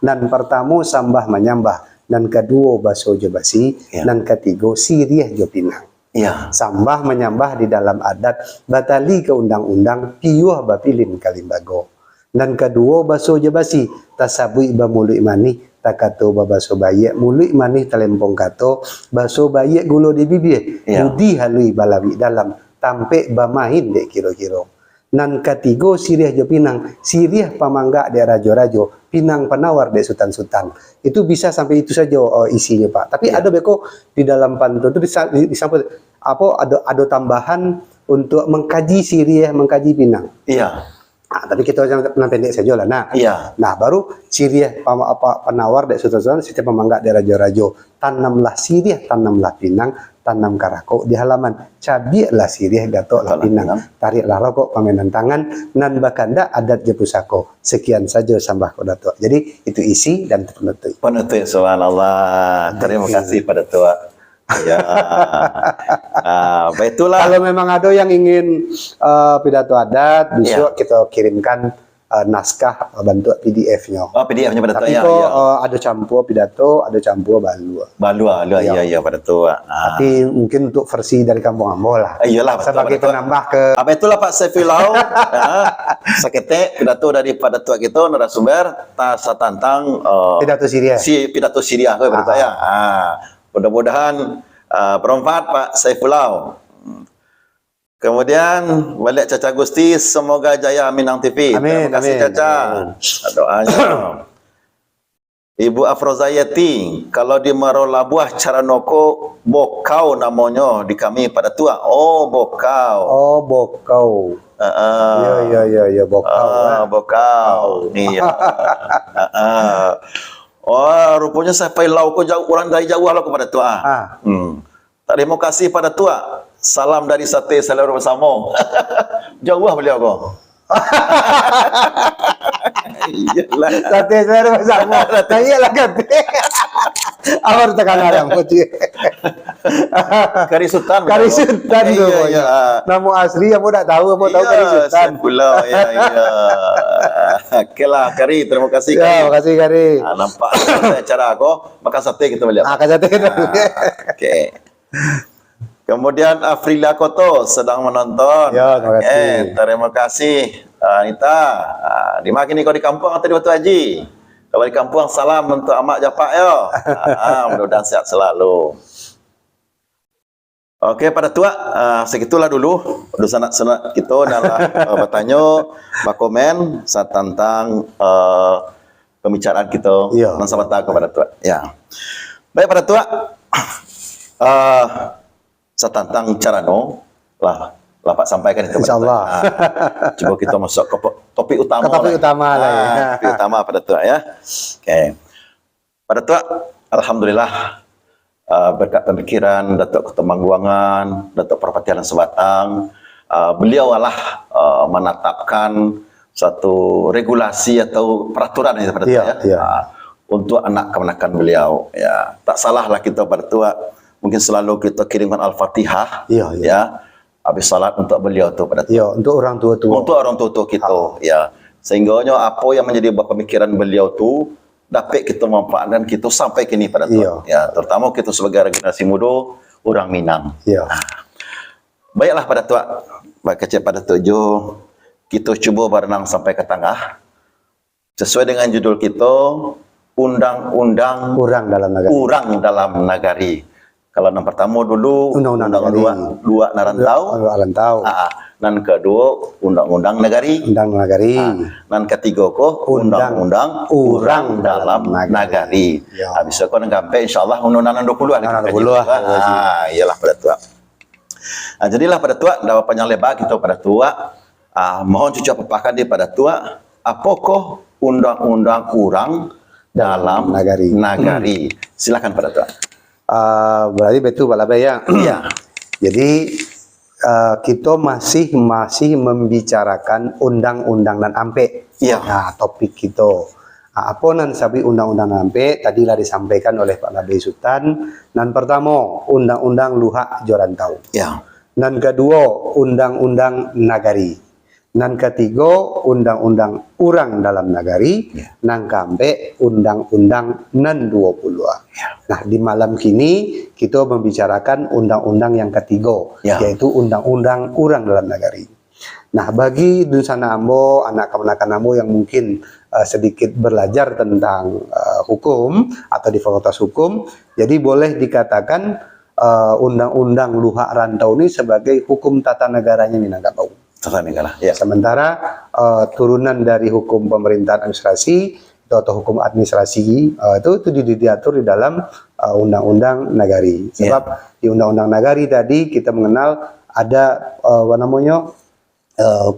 S2: Nan pertama sambah menyambah, nan kedua baso jo basi,
S1: Ya.
S2: nan ketiga siriah jo pinang.
S1: Ya.
S2: Sambah menyambah di dalam adat batali ke undang-undang piuh bapilin kalimbago. Dan kedua baso jo basi tasabui ba mului mani takato ba baso baye mului mani telempong kato baso baye gulo di bibir
S1: Ya.
S2: budi halui balawi dalam tampe bamain dek kiro-kiro. Nan ketiga siriah jo pinang, siriah pamangga de rajo-rajo, pinang penawar de sultan-sultan. Itu bisa sampai itu saja isinya Pak. Tapi
S1: Ya.
S2: ada beko di dalam pantun itu disampaikan apa ada tambahan untuk mengkaji siriah, mengkaji pinang.
S1: Iya.
S2: Nah, tapi kita jangan pendek saja lah. Nah,
S1: Iya.
S2: nah baru siriah penawar dek sultan-sultan, setiap pamangga de rajo-rajo, tanamlah siriah, tanamlah pinang, tanam karako di halaman, cabilah siriah gatok lah pinang, tariklah rokok pamenan tangan, nan bakanda adat je pusako. Sekian saja sambah ko datuk. Jadi itu isi dan penutup.
S1: Penutup, subhanallah. Terima kasih pada Tua. Ya. Baitulah.
S2: Kalau memang ada yang ingin pidato adat, besok kita kirimkan naskah bentuk PDF-nya.
S1: Oh, PDF-nya pada Tua.
S2: Tapi
S1: Ya,
S2: kok
S1: ya.
S2: ada campur pidato, ada campur balua.
S1: Balua, iya pada Tua.
S2: Tapi mungkin untuk versi dari Kampung Ambo lah.
S1: Iyalah, betul,
S2: Sebagai
S1: betul.
S2: penambah ke
S1: Apa itulah Pak Saifulau, seketik pidato daripada Tua kita narasumber tasa tantang
S2: pidato Syria.
S1: pidato Syriah ke pada saya. Mudah-mudahan bermanfaat Pak Saifulau. Kemudian balik Caca Gusti, semoga jaya Minang TV.
S2: Amin,
S1: Terima kasih
S2: amin,
S1: Caca. Doanya. Ibu Afrozayati, kalau di Marolabuah Caranoko, bokau namanya di kami pada Tua. Oh, bokau.
S2: Oh, bokau. Ya, bokau.
S1: Bokau. Iya. Oh, rupanya sampai lau ko jauh, orang dari jauh lah kepada Tua. Terima kasih pada Tua. Salam dari Sate Selera Bersama. Jauh lah beliau kok. Iyalah.
S2: Sate saya bersama. Iyalah kate. Awal tekan ada putih.
S1: Kari Sultan.
S2: Kari Sultan tu.
S1: Iya.
S2: Nama asli apa tak tahu, apa tahu Kari Sultan.
S1: Pulau, ya. Okey lah, Kari. Terima kasih, Kari.
S2: Ya, terima kasih Kari.
S1: Nampak cara aku makan sate kita beliau.
S2: Makan sate kita.
S1: Okey. Kemudian Afrila Koto sedang menonton.
S2: Ya, terima kasih.
S1: Terima kasih Anita. Di mana ni kau di kampung atau di Batu Haji? Kalau di kampung salam untuk Amak Japak yo. Mudah-mudahan sehat selalu. Okey pada Tua, segitulah dulu sanak-sanak kita dalam bertanya, berkomen tentang pembicaraan kita
S2: Ya.
S1: dan sebentar kepada Tua. Ya. Baik pada Tua. Tentang carano lah Pak sampaikan itu.
S2: InsyaAllah.
S1: Coba kita masuk ke topik utama.
S2: Ke topik utama lah ya.
S1: Topik utama pada Tua ya. Okey. Pada Tua, alhamdulillah berkat pemikiran Datuk Ketua Mangguangan, Datuk Perpatian Sebatang, beliau lah menetapkan satu regulasi atau peraturan itu pada Tua
S2: Ya,
S1: ya.
S2: ya.
S1: Untuk anak kemenakan beliau ya. Tak salahlah kita pada Tua mungkin selalu kita kirimkan Al-Fatihah
S2: Ya, ya.
S1: ya. Habis salat untuk beliau tu pada Tua.
S2: Ya, untuk orang tua-tua.
S1: Untuk orang tua-tua kita ya. Sehingganya apa yang menjadi pemikiran beliau tu dapat kita manfaatkan kita sampai kini pada Tua. Ya, terutama kita sebagai generasi muda orang Minang.
S2: Ya.
S1: Baiklah pada Tua. Baik kecil pada tujuh kita cuba berenang sampai ke tengah. Sesuai dengan judul kita Undang-Undang
S2: Kurang dalam negara.
S1: Urang dalam Nagari. Kalau yang pertama dulu
S2: Undang-Undang Nagari.
S1: dua narantau.
S2: Alantau.
S1: Dan kedua Undang-Undang Nagari.
S2: Undang Nagari.
S1: Dan ketiga ko Undang-Undang Urang dalam Nagari.
S2: Ya.
S1: Habis itu kan sampai insyaallah Undang-Undang 20 ada.
S2: 20 lah.
S1: Iyalah pada Tua. Jadilah pada Tua dapat panjang lebar kita pada Tua. Mohon cucu papakan dia pada Tua. Apakah Undang-Undang Urang dalam Nagari? Silakan pada Tua.
S2: Berarti betul Pak Labai ya.
S1: Iya.
S2: Jadi kita masih membicarakan undang-undang dan ampe.
S1: Iya.
S2: Nah, topik kita. Apa nan sabi undang-undang ampe tadilah disampaikan oleh Pak Labai Sultan. Dan pertama, undang-undang luhak jorantau.
S1: Ya.
S2: Nan kedua, undang-undang nagari. Nan ketiga, undang-undang urang dalam nagari.
S1: Ya.
S2: Nan keempat, undang-undang nan 20.
S1: Ya.
S2: Nah, di malam kini kita membicarakan undang-undang yang ketiga,
S1: Ya.
S2: yaitu undang-undang urang dalam nagari. Nah, bagi Dunsana Ambo, anak kemenakan Ambo yang mungkin sedikit belajar tentang hukum atau di fakultas hukum, jadi boleh dikatakan undang-undang luhak rantau ini sebagai hukum tata negaranya Minangkabau.
S1: Tata negara. Ya.
S2: Sementara turunan dari hukum pemerintahan administrasi atau hukum administrasi itu diatur di dalam undang-undang nagari. Sebab di undang-undang nagari tadi kita mengenal ada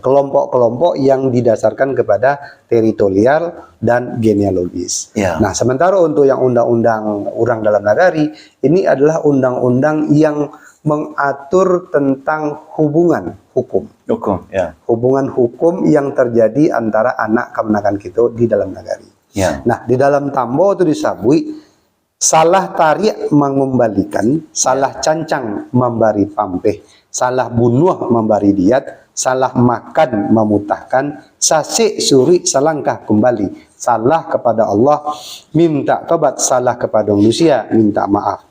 S2: kelompok-kelompok yang didasarkan kepada teritorial dan genealogis.
S1: Ya.
S2: Nah, sementara untuk yang undang-undang urang dalam nagari, ini adalah undang-undang yang mengatur tentang hubungan hukum.
S1: Hukum. Ya.
S2: Hubungan hukum yang terjadi antara anak kemenakan kita di dalam nagari.
S1: Ya.
S2: Nah, di dalam tambo itu disabui salah tarik mengembalikan, salah cancang memberi pampeh, salah bunuh memberi diat, salah makan memutahkan, sasik suri selangkah kembali, salah kepada Allah minta tobat, salah kepada manusia minta maaf.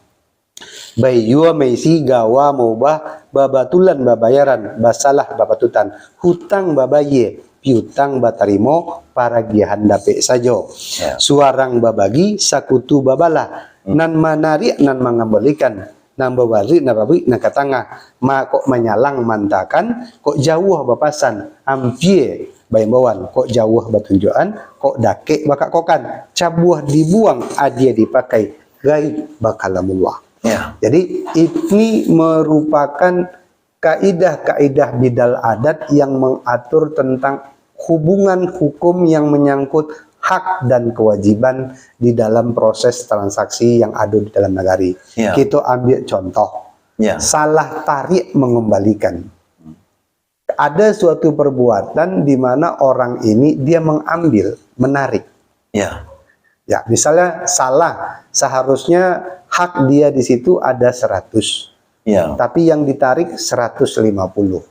S2: Bayua meisi gawa maubah babatulan babayaran basalah babatutan hutang babaye piutang batarimo para giahan dapek sajo.
S1: Ya.
S2: Suarang babagi sakutu babala nan manari nan mengembalikan nan babari nan babi nan katanga ma kok menyalang mantakan kok jauh bapasan ampie bayambawan kok jauh batunjuan kok dakek bakak kokan cabuah dibuang adia dipakai gai bakalamullah.
S1: Ya.
S2: Jadi ini merupakan kaidah-kaidah bidal adat yang mengatur tentang hubungan hukum yang menyangkut hak dan kewajiban di dalam proses transaksi yang ada di dalam nagari.
S1: Ya.
S2: Kita ambil contoh,
S1: Ya.
S2: salah tarik mengembalikan. Ada suatu perbuatan di mana orang ini dia mengambil, menarik.
S1: Ya.
S2: Ya, misalnya salah, seharusnya hak dia di situ ada 100,
S1: Ya.
S2: tapi yang ditarik 150.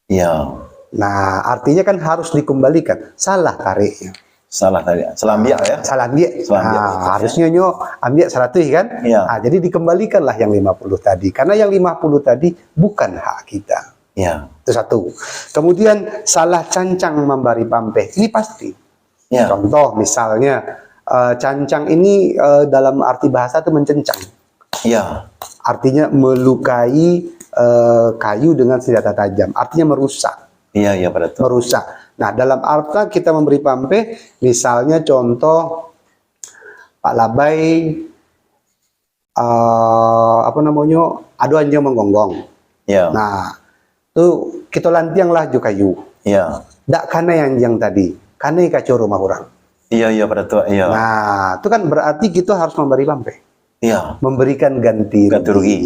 S1: Ya.
S2: Nah, artinya kan harus dikembalikan. Salah tariknya.
S1: Salah tadi. Selambia ya.
S2: Salah ambil.
S1: Selambiak
S2: Nah,
S1: itu, ya.
S2: harusnya nyo ambil 100 kan?
S1: Iya.
S2: Nah, jadi dikembalikanlah yang 50 tadi. Karena yang 50 tadi bukan hak kita.
S1: Ya.
S2: Itu satu. Kemudian salah cancang memberi pampeh. Ini pasti.
S1: Ya.
S2: Contoh misalnya cancang ini dalam arti bahasa itu mencencang.
S1: Ya.
S2: Artinya melukai kayu dengan senjata tajam. Artinya merusak.
S1: Iya, iya pada itu.
S2: Merusak. Nah, dalam arti kita memberi pampeh, misalnya contoh Pak Labai adu anjing menggonggong.
S1: Ya.
S2: Nah, tuh kita lantiang lah ju kayu.
S1: Iya.
S2: Dak kana yang tadi, kana kacau rumah orang.
S1: Iya, iya pada itu. Iya.
S2: Nah, itu kan berarti kita harus memberi pampeh,
S1: Iya.
S2: memberikan ganti
S1: Ganti rugi.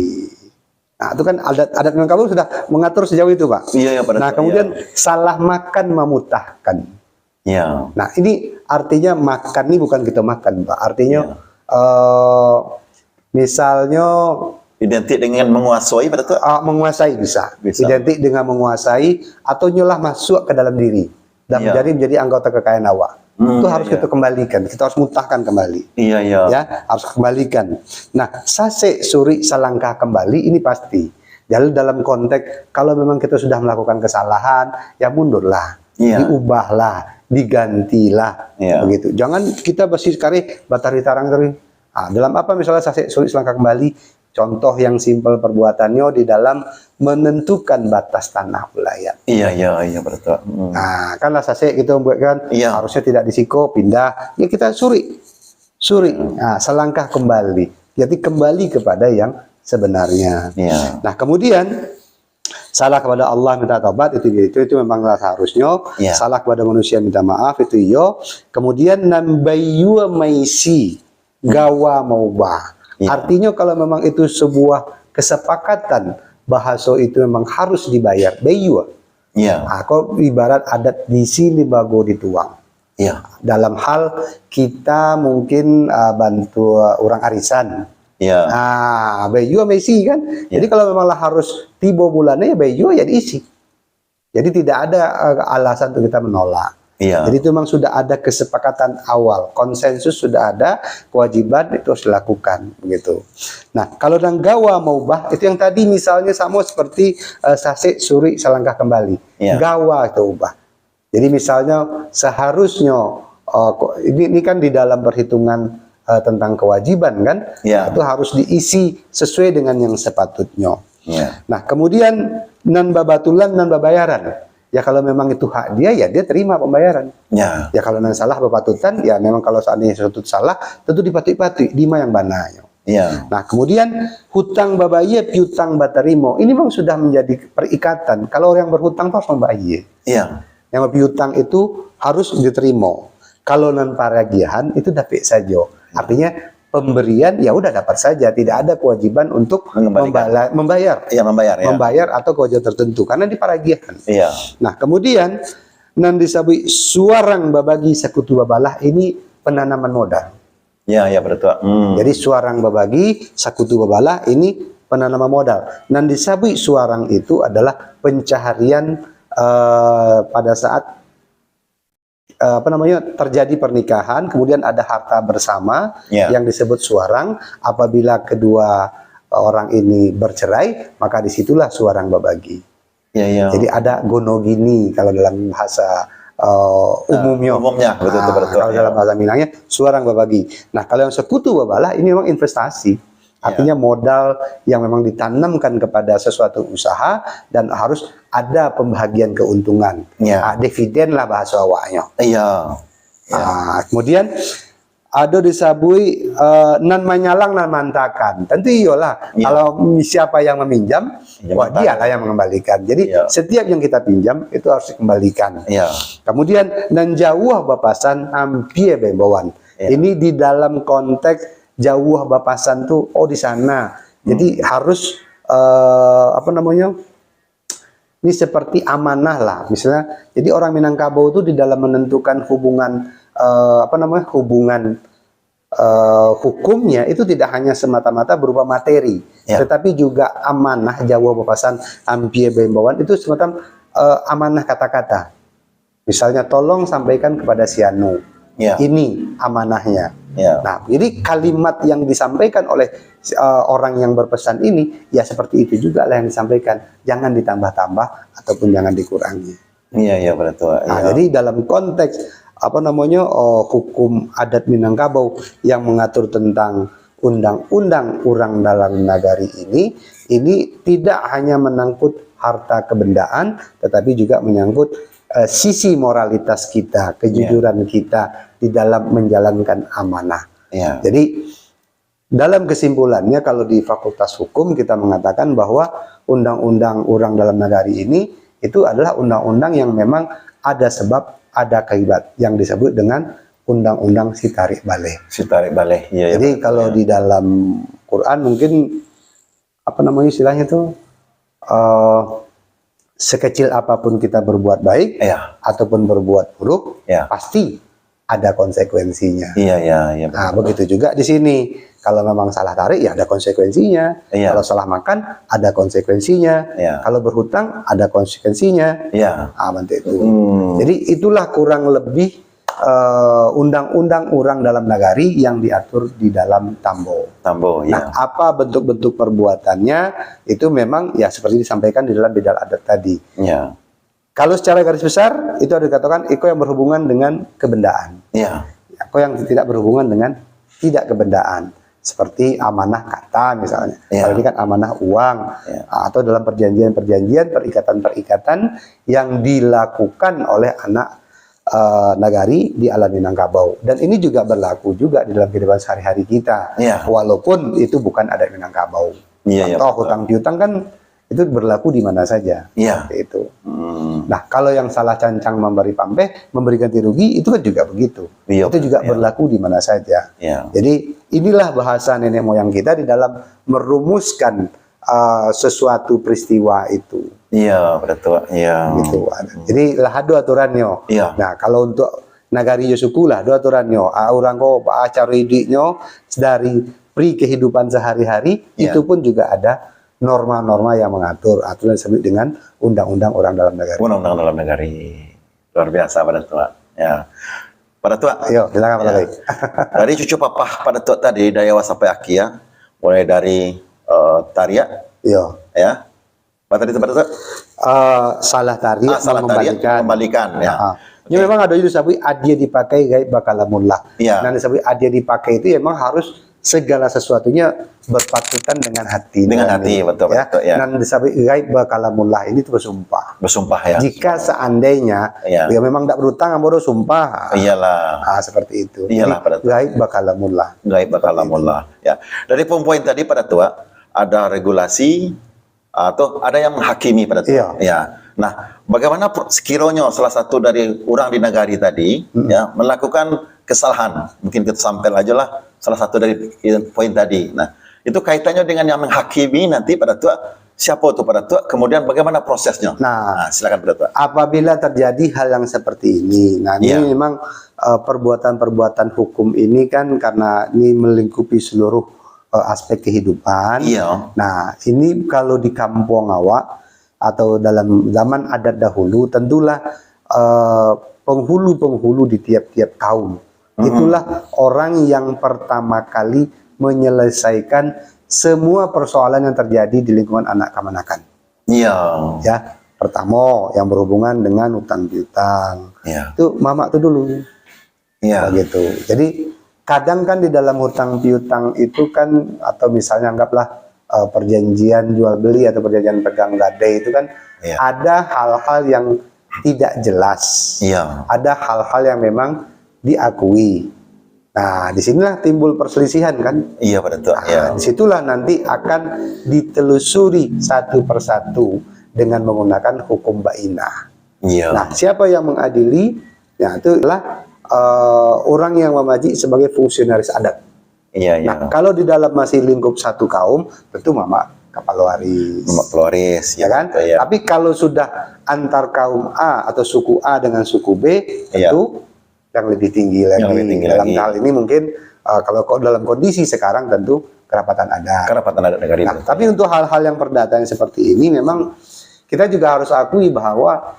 S2: Nah, itu kan adat Minangkabau sudah mengatur sejauh itu, Pak.
S1: Iya, iya pada
S2: Nah,
S1: itu.
S2: kemudian salah makan memutahkan.
S1: Iya.
S2: Nah, ini artinya makan ini bukan kita makan, Pak. Artinya misalnya
S1: Identik dengan menguasai pada itu.
S2: menguasai bisa.
S1: Bisa.
S2: Identik dengan menguasai atau nyolah masuk ke dalam diri dan
S1: Iya.
S2: menjadi anggota kekayaan awak. Itu harus
S1: iya.
S2: kita kembalikan. Kita harus mutahkan kembali.
S1: Iya, iya.
S2: Ya, harus kembalikan. Nah, sase suri selangkah kembali ini pasti. Jadi dalam konteks kalau memang kita sudah melakukan kesalahan, ya mundurlah,
S1: Iya.
S2: diubahlah, digantilah,
S1: Iya.
S2: begitu. Jangan kita bersih sekali batari tarang terus. Nah, dalam apa misalnya sase suri selangkah kembali? Contoh yang simpel perbuatannya di dalam menentukan batas tanah wilayah.
S1: Iya, iya, iya pada itu.
S2: Nah, kan lah sase kita membuatkan
S1: Iya.
S2: harusnya tidak disiko, pindah. Ya kita suri. Nah, selangkah kembali. Jadi kembali kepada yang sebenarnya.
S1: Iya.
S2: Nah, kemudian salah kepada Allah minta taubat itu memang seharusnya.
S1: Iya.
S2: Salah kepada manusia minta maaf itu iyo. Kemudian nambayu maisi gawa maubah.
S1: Iya.
S2: Artinya kalau memang itu sebuah kesepakatan bahasa itu memang harus dibayar bayu.
S1: Iya.
S2: Nah, kok ibarat adat di sini bago dituang.
S1: Iya.
S2: Dalam hal kita mungkin bantu orang arisan.
S1: Iya.
S2: Nah, Beju sama isi kan.
S1: Ya.
S2: Jadi kalau memang harus tiba bulannya ya Beju ya diisi. Jadi tidak ada alasan untuk kita menolak.
S1: Iya.
S2: Jadi itu memang sudah ada kesepakatan awal, konsensus sudah ada, kewajiban itu harus dilakukan begitu. Nah, kalau nang gawa mau ubah itu yang tadi misalnya sama seperti sase suri selangkah kembali.
S1: Iya.
S2: Gawa itu ubah. Jadi misalnya seharusnya ini kan di dalam perhitungan tentang kewajiban kan,
S1: Iya.
S2: itu harus diisi sesuai dengan yang sepatutnya.
S1: Iya.
S2: Nah, kemudian nan babatulan nan babayaran. Ya kalau memang itu hak dia, ya dia terima pembayaran.
S1: Ya.
S2: Ya kalau nan salah babatutan, ya memang kalau seandainya sesuatu salah, tentu dipatui-patui, dima yang bananya.
S1: Iya.
S2: Nah, kemudian hutang babaye, piutang batarimo. Ini memang sudah menjadi perikatan. Kalau orang berhutang harus membaye.
S1: Iya.
S2: Yang piutang itu harus diterima. Kalau nan paragihan itu dapat saja. Artinya pemberian ya udah dapat saja, tidak ada kewajiban untuk membayar.
S1: Iya, membayar ya.
S2: Membayar atau kewajiban tertentu karena diparagihan.
S1: Iya.
S2: Nah, kemudian nan disabui suarang babagi sekutu babalah ini penanaman modal.
S1: Iya, iya betul.
S2: Jadi suarang babagi sekutu babalah ini penanaman modal. Nan disabui suarang itu adalah pencaharian pada saat terjadi pernikahan, kemudian ada harta bersama yang disebut suarang. Apabila kedua orang ini bercerai, maka disitulah suarang babagi. Jadi ada gonogini kalau dalam bahasa umumnya.
S1: Betul.
S2: Kalau dalam bahasa Minangnya suarang babagi. Nah, kalau yang sekutu babalah ini memang investasi. Artinya modal yang memang ditanamkan kepada sesuatu usaha dan harus ada pembagian keuntungan. Dividen lah bahasa awaknya. Kemudian ada disabui nan menyalang nan mantakan. Tentu iyalah kalau siapa yang meminjam, dialah yang mengembalikan. Jadi setiap yang kita pinjam itu harus dikembalikan. Kemudian nan jauh bapasan ampie bembawan. Ini di dalam konteks jauh bapasan tuh di sana. Jadi harus ini seperti amanah lah misalnya. Jadi orang Minangkabau itu di dalam menentukan hubungan hubungan hukumnya itu tidak hanya semata-mata berupa materi, tetapi juga amanah jauh bapasan ampie bembawan itu semacam amanah kata-kata. Misalnya tolong sampaikan kepada si Anu. Ini amanahnya. Nah, jadi kalimat yang disampaikan oleh orang yang berpesan ini, ya seperti itu juga lah yang disampaikan. Jangan ditambah-tambah ataupun jangan dikurangi.
S1: Iya betul.
S2: Nah, jadi dalam konteks hukum adat Minangkabau yang mengatur tentang undang-undang orang dalam nagari ini tidak hanya menyangkut harta kebendaan, tetapi juga menyangkut sisi moralitas kita, kejujuran kita di dalam menjalankan amanah. Jadi dalam kesimpulannya kalau di Fakultas Hukum kita mengatakan bahwa undang-undang orang dalam nagari ini itu adalah undang-undang yang memang ada sebab, ada kaibat yang disebut dengan undang-undang si tarik baleh. Jadi kalau di dalam Quran mungkin istilahnya itu sekecil apapun kita berbuat baik ataupun berbuat buruk, pasti ada konsekuensinya. Nah, begitu juga di sini. Kalau memang salah tarik, ya ada konsekuensinya. Kalau salah makan, ada konsekuensinya. Kalau berhutang, ada konsekuensinya. Itu. Jadi itulah kurang lebih undang-undang orang dalam nagari yang diatur di dalam Tambo. Nah, apa bentuk-bentuk perbuatannya itu memang ya seperti disampaikan di dalam bidal adat tadi. Kalau secara garis besar itu ada dikatakan iko yang berhubungan dengan kebendaan. Iko yang tidak berhubungan dengan tidak kebendaan. Seperti amanah kata misalnya. Kalau ini kan amanah uang atau dalam perjanjian-perjanjian, perikatan-perikatan yang dilakukan oleh anak nagari di alam Minangkabau. Dan ini juga berlaku juga di dalam kehidupan sehari-hari kita. Walaupun itu bukan adat Minangkabau. Contoh hutang piutang kan itu berlaku di mana saja. Itu. Nah, kalau yang salah cancang memberi pamrih, memberi ganti rugi, itu kan juga begitu. Itu juga berlaku di mana saja. Jadi inilah bahasa nenek moyang kita di dalam merumuskan sesuatu peristiwa itu.
S1: Betul.
S2: Gitu. Jadi lah ada aturannya. Nah, kalau untuk nagari Yosuku lah ada aturannya. Orang ko acara idiknya dari pri kehidupan sehari-hari,
S1: Ya.
S2: itu pun juga ada norma-norma yang mengatur, aturan disebut dengan undang-undang orang dalam negara.
S1: Undang-undang dalam negara. Luar biasa pada tua. Ya. Pada tua.
S2: Ayo, silakan Pak
S1: Ya.
S2: Lagi.
S1: Dari cucu papa pada tua tadi dari awal sampai akhir ya. Mulai dari tariak
S2: Yo.
S1: ya. Apa tadi pada tua?
S2: Salah tari,
S1: Salah tariak mengembalikan ya.
S2: Ini memang ada itu disebut adia dipakai gaib bakalamullah.
S1: Iya.
S2: Nah, disebut adia dipakai itu memang harus segala sesuatunya berpatutan dengan hati.
S1: Dengan hati, betul,
S2: ya.
S1: betul, ya.
S2: Dan disebut gaib bakalamullah ini itu bersumpah.
S1: Bersumpah ya.
S2: Jika seandainya
S1: Iya.
S2: ya memang tidak berutang, ambo sumpah.
S1: Iyalah.
S2: Seperti itu.
S1: Iyalah,
S2: Jadi,
S1: pada
S2: gaib bakalamullah.
S1: Gaib bakalamullah. Ya. Dari poin tadi pada tua ada regulasi atau ada yang menghakimi pada tua.
S2: Iya.
S1: Ya. Nah, bagaimana sekiranya salah satu dari orang di negari tadi ya melakukan kesalahan, mungkin kita sampaikan aja lah salah satu dari poin tadi. Nah, itu kaitannya dengan yang menghakimi nanti pada tua siapa itu pada tua, kemudian bagaimana prosesnya?
S2: Nah,
S1: silakan pada tua.
S2: apabila terjadi hal yang seperti ini, nah ini
S1: Iya.
S2: memang perbuatan-perbuatan hukum ini kan karena ini melingkupi seluruh aspek kehidupan.
S1: Iya.
S2: Nah, ini kalau di kampung awak atau dalam zaman adat dahulu, tentulah penghulu-penghulu di tiap-tiap kaum. Itulah orang yang pertama kali menyelesaikan semua persoalan yang terjadi di lingkungan anak kemanakan.
S1: Iya.
S2: Ya, pertama yang berhubungan dengan utang piutang.
S1: Iya.
S2: Itu mama tuh dulu.
S1: Iya.
S2: Gitu. Jadi kadang kan di dalam hutang piutang itu kan, atau misalnya anggaplah perjanjian jual beli atau perjanjian pegang gadai itu kan
S1: Iya.
S2: ada hal-hal yang tidak jelas.
S1: Iya.
S2: Ada hal-hal yang memang diakui. Nah, disinilah timbul perselisihan kan.
S1: Iya pada tua.
S2: Nah,
S1: Iya.
S2: disitulah nanti akan ditelusuri satu persatu dengan menggunakan hukum bainah.
S1: Iya.
S2: Nah, siapa yang mengadili? Ya, itulah orang yang memaji sebagai fungsionaris adat.
S1: Iya, iya.
S2: Nah, kalau di dalam masih lingkup satu kaum, tentu mama kepala waris.
S1: Mama Flores,
S2: Ya kan?
S1: betul, ya.
S2: Tapi kalau sudah antar kaum A atau suku A dengan suku B,
S1: Iya.
S2: tentu yang lebih tinggi lagi.
S1: lebih tinggi
S2: Dalam
S1: lagi.
S2: hal ini mungkin kalau dalam kondisi sekarang tentu kerapatan adat.
S1: Kerapatan adat negara
S2: Nah, tapi untuk hal-hal yang perdata yang seperti ini memang kita juga harus akui bahwa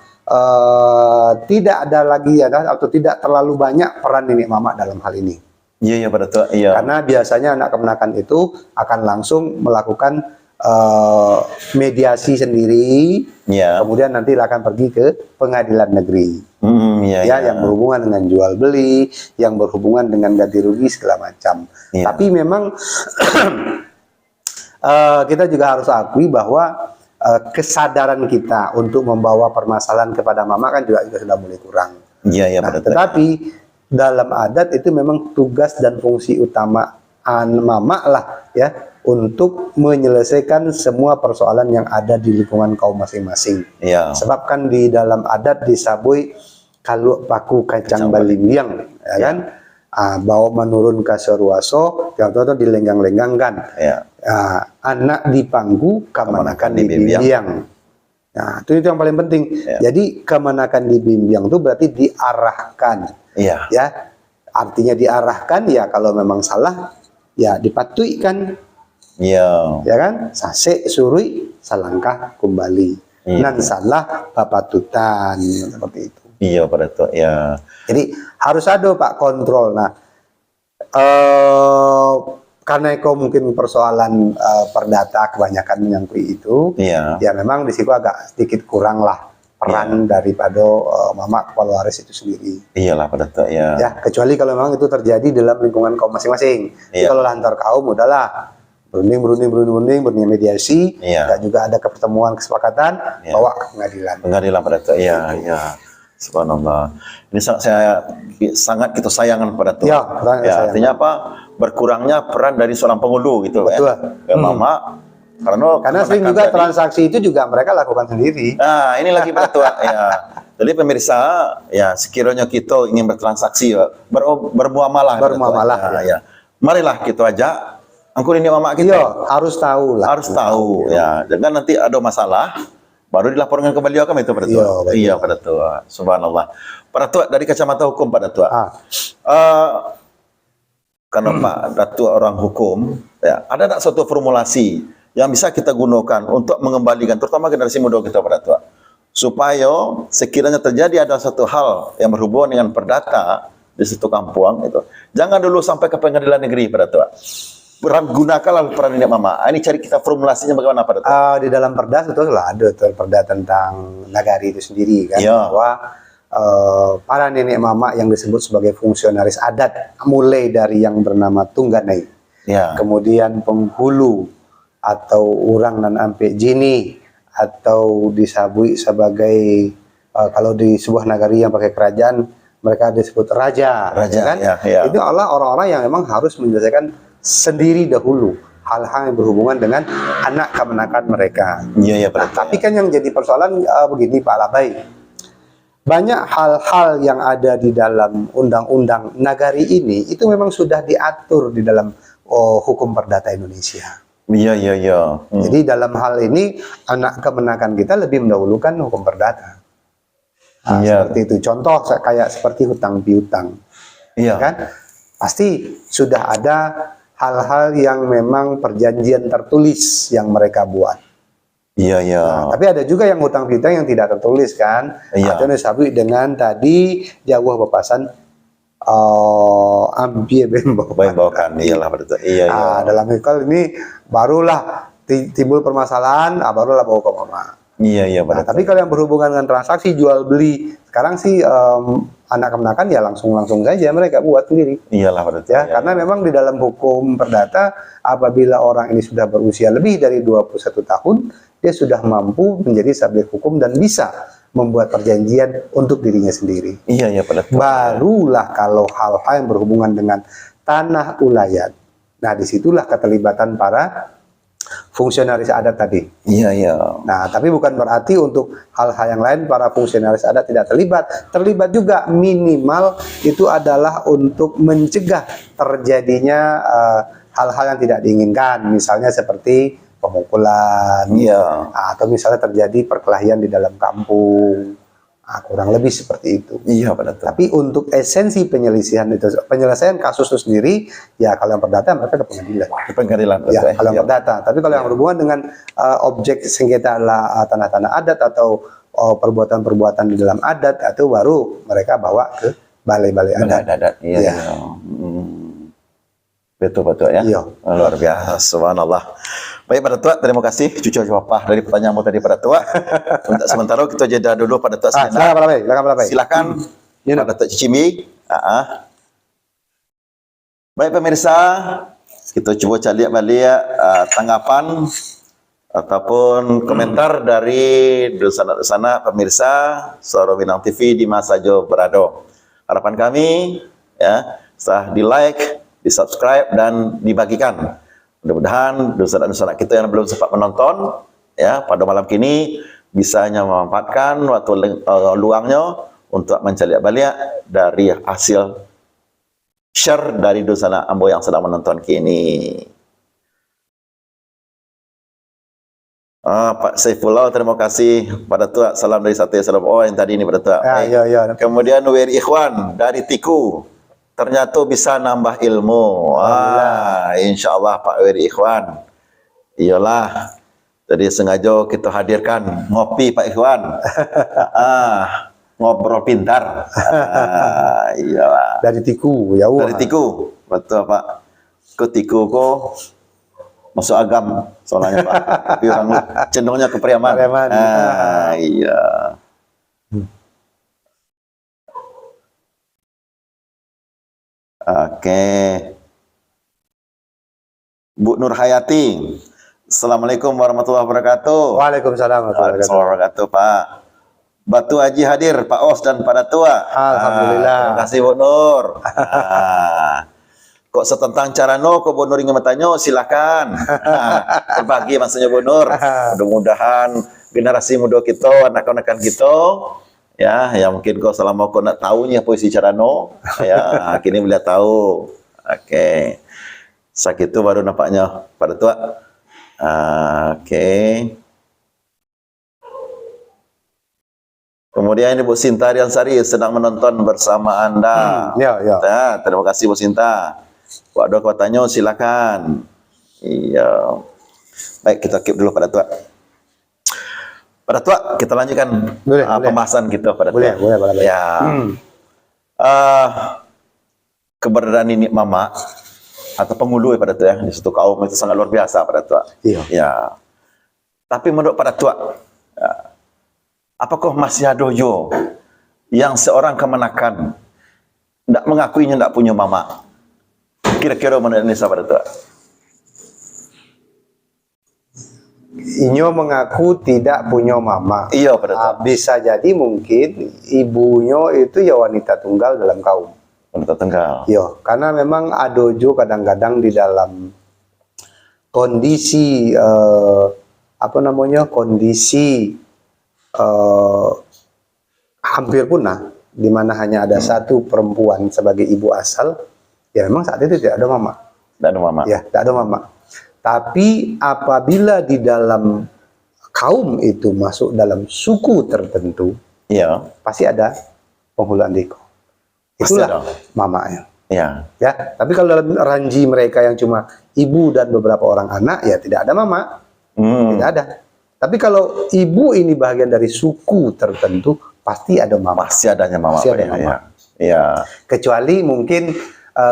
S2: tidak ada lagi atau tidak terlalu banyak peran nenek mama dalam hal ini.
S1: Iya, iya pada tua. Iya.
S2: Karena biasanya anak kemenakan itu akan langsung melakukan mediasi sendiri,
S1: Iya.
S2: kemudian nanti akan pergi ke pengadilan negeri.
S1: Iya,
S2: Ya,
S1: iya.
S2: yang berhubungan dengan jual beli, yang berhubungan dengan ganti rugi segala macam.
S1: Iya.
S2: Tapi memang kita juga harus akui bahwa kesadaran kita untuk membawa permasalahan kepada mama kan juga sudah mulai kurang.
S1: Iya, iya
S2: Nah,
S1: pada tua.
S2: tetapi dalam adat itu memang tugas dan fungsi utama mama lah ya untuk menyelesaikan semua persoalan yang ada di lingkungan kaum masing-masing.
S1: Iya.
S2: Sebab kan di dalam adat disabui kalau paku kacang balimbiang, ya kan? Bawa menurun ke seruaso, yang dilenggang-lenggangkan.
S1: Iya.
S2: Anak di panggu, kemanakan di bimbing. Nah, itu yang paling penting.
S1: Ya.
S2: Jadi kemanakan di bimbing itu berarti diarahkan,
S1: Iya.
S2: ya. Artinya diarahkan ya kalau memang salah ya dipatuikan,
S1: Iya.
S2: ya kan? Sase surui salangkah kembali.
S1: Iya.
S2: Nan salah papatutan seperti itu.
S1: Iya pada tua. Iya.
S2: Jadi harus ada Pak kontrol. Nah, karena itu mungkin persoalan perdata kebanyakan menyangkui itu,
S1: Iya.
S2: ya memang di situ agak sedikit kurang lah peran daripada mama kepala waris itu sendiri.
S1: Iyalah pada tua. Iya.
S2: Ya, kecuali kalau memang itu terjadi dalam lingkungan kaum masing-masing.
S1: Iya.
S2: Kalau antar kaum udahlah berunding mediasi,
S1: Iya.
S2: dan juga ada pertemuan kesepakatan
S1: Iya.
S2: bawa ke pengadilan.
S1: Pengadilan pada tua. Iya, iya. Subhanallah. Ini sangat kita sayangkan pada tua.
S2: Ya, sangat sayang.
S1: Artinya apa? Berkurangnya peran dari seorang penghulu gitu
S2: Betul.
S1: ya. Mama karena
S2: Sering juga transaksi itu juga mereka lakukan sendiri.
S1: Nah, ini lagi pada tua ya. Jadi pemirsa, ya sekiranya kita ingin bertransaksi, bermuamalah,
S2: Bermuamalah,
S1: ya. Marilah kita ajak angkut ini mama kita.
S2: Iya, harus tahu lah.
S1: Harus tahu ya. Jangan nanti ada masalah baru dilaporkan ke beliau kami itu pada tua.
S2: Iya, betul.
S1: Iya pada tua. Subhanallah. Pada tua dari kacamata hukum pada tua. karena Pak Datuk orang hukum, ya, ada tak suatu formulasi yang bisa kita gunakan untuk mengembalikan, terutama generasi muda kita Pak Datuk, supaya sekiranya terjadi ada satu hal yang berhubungan dengan perdata di satu kampung itu, jangan dulu sampai ke pengadilan negeri Pak Datuk. Gunakanlah peran nenek mama. Ini cari kita formulasinya bagaimana Pak Datuk?
S2: Di dalam perda betul lah ada perda tentang nagari itu sendiri kan,
S1: Iya.
S2: bahwa para nenek mama yang disebut sebagai fungsionaris adat mulai dari yang bernama Tungganai,
S1: Ya.
S2: kemudian penghulu atau orang nan ampe jini atau disabui sebagai kalau di sebuah nagari yang pakai kerajaan mereka disebut raja,
S1: Raja,
S2: kan?
S1: ya.
S2: Itu adalah orang-orang yang memang harus menyelesaikan sendiri dahulu hal-hal yang berhubungan dengan anak kemenakan mereka.
S1: Iya, Pak Datuk.
S2: Tapi kan yang jadi persoalan begini Pak Labai, banyak hal-hal yang ada di dalam undang-undang nagari ini itu memang sudah diatur di dalam hukum perdata Indonesia.
S1: Iya.
S2: Jadi dalam hal ini anak kemenakan kita lebih mendahulukan hukum perdata.
S1: Iya.
S2: Seperti itu. Contoh kayak seperti hutang piutang,
S1: Iya.
S2: kan? Pasti sudah ada hal-hal yang memang perjanjian tertulis yang mereka buat.
S1: Iya.
S2: Tapi ada juga yang hutang piutang yang tidak tertulis kan.
S1: Iya.
S2: Atau disabui dengan tadi jawah bapasan ambie bembo.
S1: Bawakan, iyalah Pak Datuk. Iya.
S2: Dalam hal ini barulah timbul permasalahan, barulah bawa ke mama.
S1: Iya, Pak Datuk.
S2: Tapi kalau yang berhubungan dengan transaksi jual beli, sekarang sih anak kemenakan ya langsung saja mereka buat sendiri.
S1: Iyalah Pak Datuk.
S2: Ya, karena memang di dalam hukum perdata apabila orang ini sudah berusia lebih dari 21 tahun, dia sudah mampu menjadi subjek hukum dan bisa membuat perjanjian untuk dirinya sendiri.
S1: Iya, Pak Datuk.
S2: Barulah kalau hal-hal yang berhubungan dengan tanah ulayat. Nah, disitulah keterlibatan para fungsionaris adat tadi.
S1: Iya.
S2: Nah, tapi bukan berarti untuk hal-hal yang lain para fungsionaris adat tidak terlibat. Terlibat juga, minimal itu adalah untuk mencegah terjadinya hal-hal yang tidak diinginkan. Misalnya seperti pemukulan,
S1: Iya.
S2: atau misalnya terjadi perkelahian di dalam kampung. Kurang lebih seperti itu.
S1: Iya, Pak Datuk.
S2: Tapi untuk esensi penyelesaian kasus itu sendiri, ya kalau yang perdata mereka ke pengadilan.
S1: Ke pengadilan.
S2: Ya,
S1: Datuk.
S2: kalau yang
S1: Iya.
S2: perdata. Tapi kalau yang berhubungan dengan objek sengketa adalah tanah-tanah adat atau perbuatan-perbuatan di dalam adat, itu baru mereka bawa ke balai-balai adat.
S1: Iya.
S2: Iya.
S1: Betul, Pak Datuk ya.
S2: Iya.
S1: Luar biasa, subhanallah. Baik Pak Datuk, terima kasih cucu jawabah dari pertanyaanmu tadi Pak Datuk. Untuk sementara kita jeda dulu Pak Datuk
S2: Silakan Pak Labai,
S1: Silakan Pak Datuk Cicimi. Baik pemirsa, kita coba cari balik tanggapan ataupun komentar dari sana pemirsa Suara Minang TV di Mas Sajo Berado. Harapan kami ya, sah di like, di subscribe dan dibagikan. Mudah-mudahan dosa-dosa kita yang belum sempat menonton ya pada malam kini bisa memanfaatkan waktu luangnya untuk mencari balik dari hasil share dari Dosana Ambo yang sedang menonton kini. Pak Saifullah, terima kasih pada Tua. Salam dari Satu Salam yang tadi ini pada Tua.
S2: Ya.
S1: Kemudian Weri Ikhwan dari Tiku. Ternyata bisa nambah ilmu. Insya Allah Pak Weri Ikhwan. Iyalah. Jadi sengaja kita hadirkan ngopi Pak Ikhwan. Ngobrol pintar. Iyalah.
S2: Dari Tiku, jauh.
S1: Dari Tiku. Betul Pak. Ke Tiku kok masuk agam soalnya Pak. Tapi orang cenderungnya ke Priaman. Iya. Oke. Bu Nur Hayati. Assalamualaikum warahmatullahi wabarakatuh.
S2: Waalaikumsalam warahmatullahi wabarakatuh.
S1: Wabarakatuh Pak. Batu Haji hadir, Pak Os dan Pak Datua.
S2: Alhamdulillah.
S1: Terima kasih Bu Nur. Kok setentang cara kok Bu Nur ingin bertanya, silakan. Berbagi maksudnya Bu Nur. Mudah-mudahan generasi muda kita, anak-anakan kita, ya mungkin kau selama kau nak tahunya puisi Carano, ya kini boleh tahu. Oke. Sakit itu baru nampaknya pada tua. Oke. Kemudian Ibu Sinta Riansari sedang menonton bersama Anda.
S2: Ya.
S1: Terima kasih Bu Sinta. Pak Doa Kotanya silakan. Iya. Baik, kita keep dulu Pak Datuk. Pak Datuk, kita lanjutkan
S2: Boleh,
S1: pembahasan kita Pak Datuk.
S2: Boleh, Pak Datuk.
S1: Ya. Keberadaan ini mama atau penghulu Pak Datuk ya di suatu kaum itu sangat luar biasa Pak Datuk.
S2: Iya.
S1: Ya. Tapi menurut Pak Datuk, apakah masih ada yo yang seorang kemenakan tidak mengakuinya tidak punya mama? Kira-kira menurut Indonesia Pak Datuk?
S2: Inyo mengaku tidak punya mama.
S1: Iya Pak Datuk.
S2: Bisa jadi mungkin ibunya itu ya wanita tunggal dalam kaum.
S1: Wanita tunggal.
S2: Yo, karena memang adojo kadang-kadang di dalam kondisi kondisi hampir punah, di mana hanya ada satu perempuan sebagai ibu asal, ya memang saat itu tidak ada mama.
S1: Tidak ada mama.
S2: Ya, tidak ada mama. Tapi apabila di dalam kaum itu masuk dalam suku tertentu,
S1: Iya.
S2: pasti ada penghulu andiko.
S1: Pasti
S2: Itulah
S1: ada.
S2: mamanya.
S1: Iya.
S2: Ya, tapi kalau dalam ranji mereka yang cuma ibu dan beberapa orang anak, ya tidak ada mama, tidak ada. Tapi kalau ibu ini bagian dari suku tertentu, pasti ada mama.
S1: Pasti adanya mama.
S2: Pasti
S1: Pak,
S2: ada
S1: ya.
S2: mama.
S1: Iya.
S2: Kecuali mungkin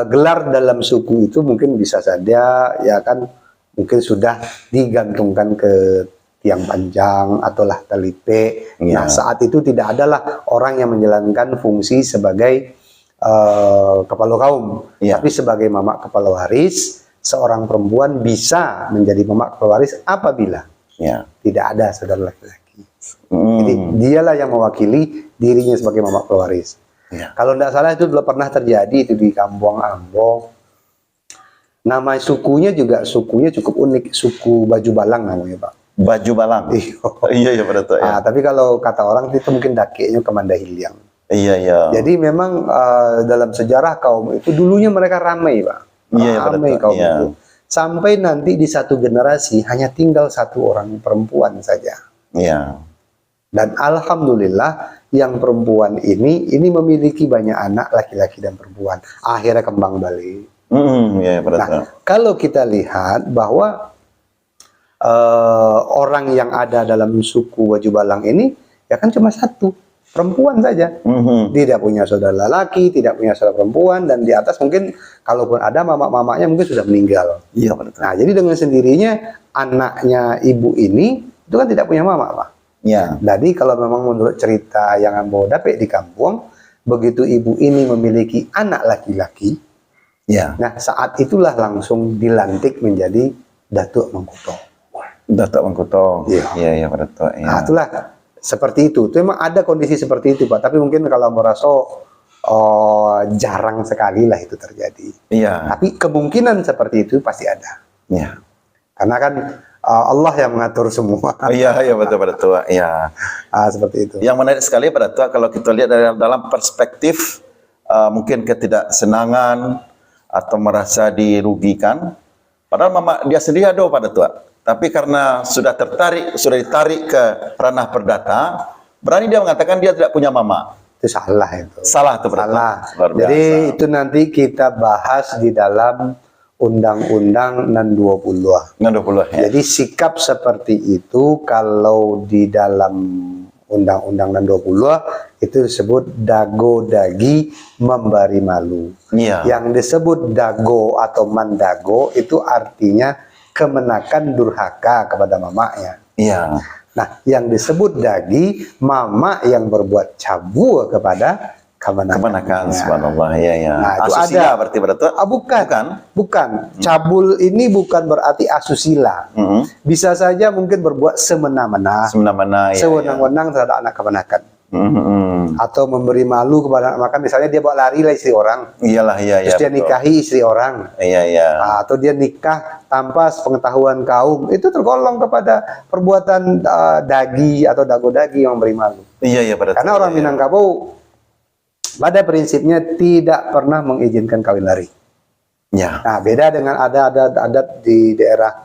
S2: gelar dalam suku itu mungkin bisa saja ya kan mungkin sudah digantungkan ke tiang panjang atau lah talipe.
S1: Iya.
S2: Nah, saat itu tidak adalah orang yang menjalankan fungsi sebagai kepala kaum,
S1: Iya.
S2: tapi sebagai mama kepala waris, seorang perempuan bisa menjadi mama kepala waris apabila
S1: Iya.
S2: tidak ada saudara laki-laki. Jadi dialah yang mewakili dirinya sebagai mama kepala waris.
S1: Iya.
S2: Kalau tidak salah itu belum pernah terjadi itu di Kampung Ambo. Nama sukunya cukup unik, suku Baju Balang namanya Pak.
S1: Baju Balang. Iya iya Pak Datuk. Ya.
S2: Tapi kalau kata orang itu mungkin dakeknya ke Mandailing.
S1: Iya iya.
S2: Jadi memang dalam sejarah kaum itu dulunya mereka ramai Pak.
S1: Iya,
S2: Ramai
S1: betul.
S2: kaum
S1: Iya.
S2: itu. Sampai nanti di satu generasi hanya tinggal satu orang perempuan saja.
S1: Iya.
S2: Dan alhamdulillah yang perempuan ini memiliki banyak anak laki-laki dan perempuan. Akhirnya kembang balik.
S1: Iya Pak Datuk.
S2: Nah, kalau kita lihat bahwa orang yang ada dalam suku Baju Balang ini ya kan cuma satu, perempuan saja. Tidak punya saudara laki, tidak punya saudara perempuan, dan di atas mungkin kalaupun ada mama-mamanya mungkin sudah meninggal.
S1: Iya Pak Datuk.
S2: Nah, jadi dengan sendirinya anaknya ibu ini itu kan tidak punya mama, Pak.
S1: Iya.
S2: Jadi kalau memang menurut cerita yang ambo dapet di kampung, begitu ibu ini memiliki anak laki-laki,
S1: Iya.
S2: nah saat itulah langsung dilantik menjadi Datuk Mangkuto.
S1: Datuk Mangkuto.
S2: Iya.
S1: Iya iya Pak Datuk. Iya.
S2: Nah itulah seperti itu. Itu memang ada kondisi seperti itu Pak. Tapi mungkin kalau ambo rasa jarang sekali lah itu terjadi.
S1: Iya.
S2: Tapi kemungkinan seperti itu pasti ada.
S1: Iya.
S2: Karena kan Allah yang mengatur semua.
S1: Iya iya betul Pak Datuk. Iya.
S2: Seperti itu.
S1: Yang menarik sekali Pak Datuk kalau kita lihat dalam perspektif mungkin ketidaksenangan atau merasa dirugikan, padahal mama dia sendiri ada Pak Datuk. Tapi karena sudah ditarik ke ranah perdata, berani dia mengatakan dia tidak punya mama.
S2: Itu salah itu.
S1: Salah tuh Pak Datuk.
S2: Salah.
S1: Luar biasa.
S2: Jadi itu nanti kita bahas di dalam Undang-Undang 620.
S1: 20 ya.
S2: Jadi sikap seperti itu kalau di dalam Undang-Undang 620 itu disebut dago dagi memberi malu.
S1: Iya.
S2: Yang disebut dago atau mandago itu artinya kemenakan durhaka kepada mamanya.
S1: Iya.
S2: Nah, yang disebut dagi mama yang berbuat cabul kepada
S1: Kemenakan subhanallah. Iya iya.
S2: Nah, itu
S1: Asusila
S2: ada.
S1: berarti Pak Datuk?
S2: Bukan. Cabul ini bukan berarti asusila. Bisa saja mungkin berbuat semena-mena,
S1: Semena-mena ya.
S2: sewenang-wenang terhadap anak kemenakan. Atau memberi malu kepada anak kemenakan. Misalnya dia bawa lari lah istri orang.
S1: Iyalah iya iya.
S2: Terus dia
S1: betul.
S2: nikahi istri orang.
S1: Iya iya.
S2: Atau dia nikah tanpa pengetahuan kaum. Itu tergolong kepada perbuatan dagi atau dago dagi yang memberi malu.
S1: Iya iya Pak Datuk.
S2: Karena orang
S1: Iya, iya.
S2: Minangkabau pada prinsipnya tidak pernah mengizinkan kawin lari.
S1: Ya.
S2: Nah, beda dengan ada adat di daerah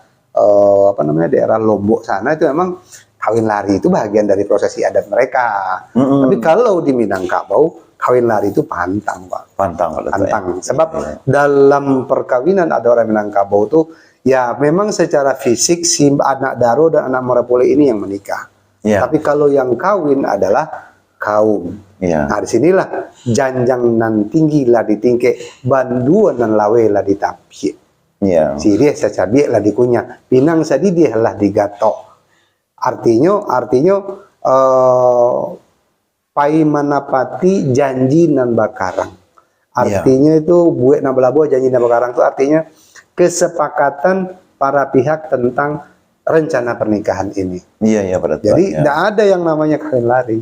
S2: daerah Lombok sana itu memang kawin lari itu bagian dari prosesi adat mereka. Tapi kalau di Minangkabau, kawin lari itu pantang, Pak.
S1: Pantang, Pak Datuk,
S2: Pantang.
S1: ya.
S2: Sebab
S1: Iya.
S2: dalam perkawinan ada orang Minangkabau itu, ya memang secara fisik si anak Daro dan anak Merapole ini yang menikah.
S1: Iya.
S2: Tapi kalau yang kawin adalah kaum.
S1: Iya.
S2: Nah, disinilah janjang nan tinggi lah ditingke, banduan nan lawe lah ditapie.
S1: Iya.
S2: Sirie sacabiek lah dikunyah, pinang sadidih lah digatok. Artinya pai manapati janji nan bakarang. Artinya itu buek na belabo janji nan bakarang itu artinya kesepakatan para pihak tentang rencana pernikahan ini.
S1: Iya, iya, Pak Datuk.
S2: Jadi
S1: ya.
S2: tidak ada yang namanya kawin lari.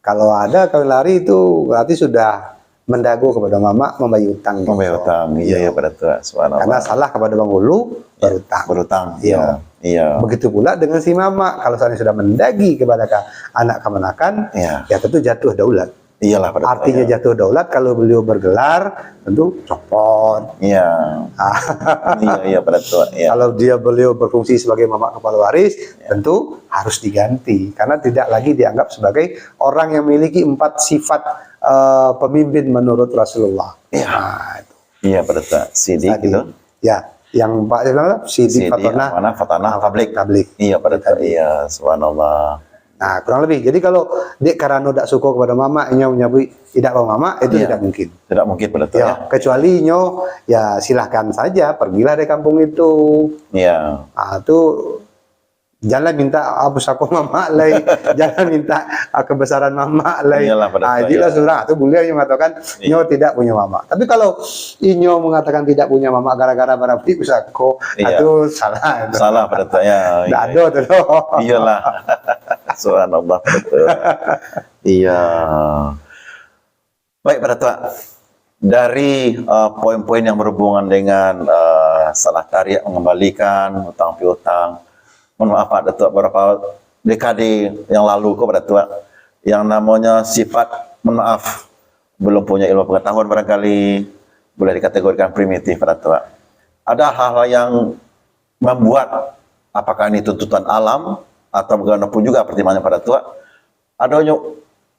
S2: Kalau ada kawin lari itu berarti sudah mendago kepada mama membayar utang.
S1: Membayar utang. Iya, iya, Pak Datuk. Subhanallah.
S2: Karena salah kepada Bang Ulu berutang.
S1: Berutang.
S2: Iya.
S1: Iya.
S2: Begitu pula dengan si mama, kalau saya sudah mendagi kepada anak kemenakan,
S1: Iya.
S2: ya tentu jatuh daulat.
S1: Iyalah, Pak Datuk.
S2: Artinya jatuh daulat kalau beliau bergelar, tentu copot.
S1: Iya. Iya, iya, Pak Datuk. Iya.
S2: Kalau beliau berfungsi sebagai mama kepala waris, tentu harus diganti karena tidak lagi dianggap sebagai orang yang memiliki 4 sifat pemimpin menurut Rasulullah.
S1: Iya.
S2: Nah, itu.
S1: Iya, Pak Datuk. Sidik
S2: Tadi.
S1: gitu.
S2: Ya, yang Pak bilang Sidik Fatona
S1: Amanah, Fatanah, Tablik.
S2: Tablik.
S1: Iya, Pak Datuk. Iya, subhanallah.
S2: Nah, kurang lebih. Jadi kalau dek karena tidak suka kepada mama, inyo menyabui tidak mau mama, itu
S1: Iya.
S2: tidak mungkin.
S1: Tidak mungkin, Pak Datuk.
S2: Ya, kecuali inyo ya silahkan saja pergilah dari kampung itu.
S1: Iya.
S2: Ah, itu jangan minta abus aku mama lay, jangan minta kebesaran mama lay.
S1: Iyalah, pada
S2: Ah,
S1: saya.
S2: itulah surah atau beliau yang mengatakan inyo tidak punya mama. Tapi kalau inyo mengatakan tidak punya mama gara-gara berarti usako,
S1: Iya.
S2: itu salah. Itu.
S1: Salah, Pak Datuk. Ya.
S2: Tidak
S1: Iya.
S2: ada tuh.
S1: Iyalah. Subhanallah, Pak Datuk. Iya. Baik, Pak Datuk. Dari poin-poin yang berhubungan dengan salah tarik mengembalikan hutang piutang, mohon maaf Pak Datuk, beberapa dekade yang lalu kok Pak Datuk, yang namanya sifat, mohon maaf, belum punya ilmu pengetahuan barangkali, boleh dikategorikan primitif Pak Datuk. Ada hal-hal yang membuat, apakah ini tuntutan alam atau bagaimanapun juga pertimbangannya Pak Datuk, adanya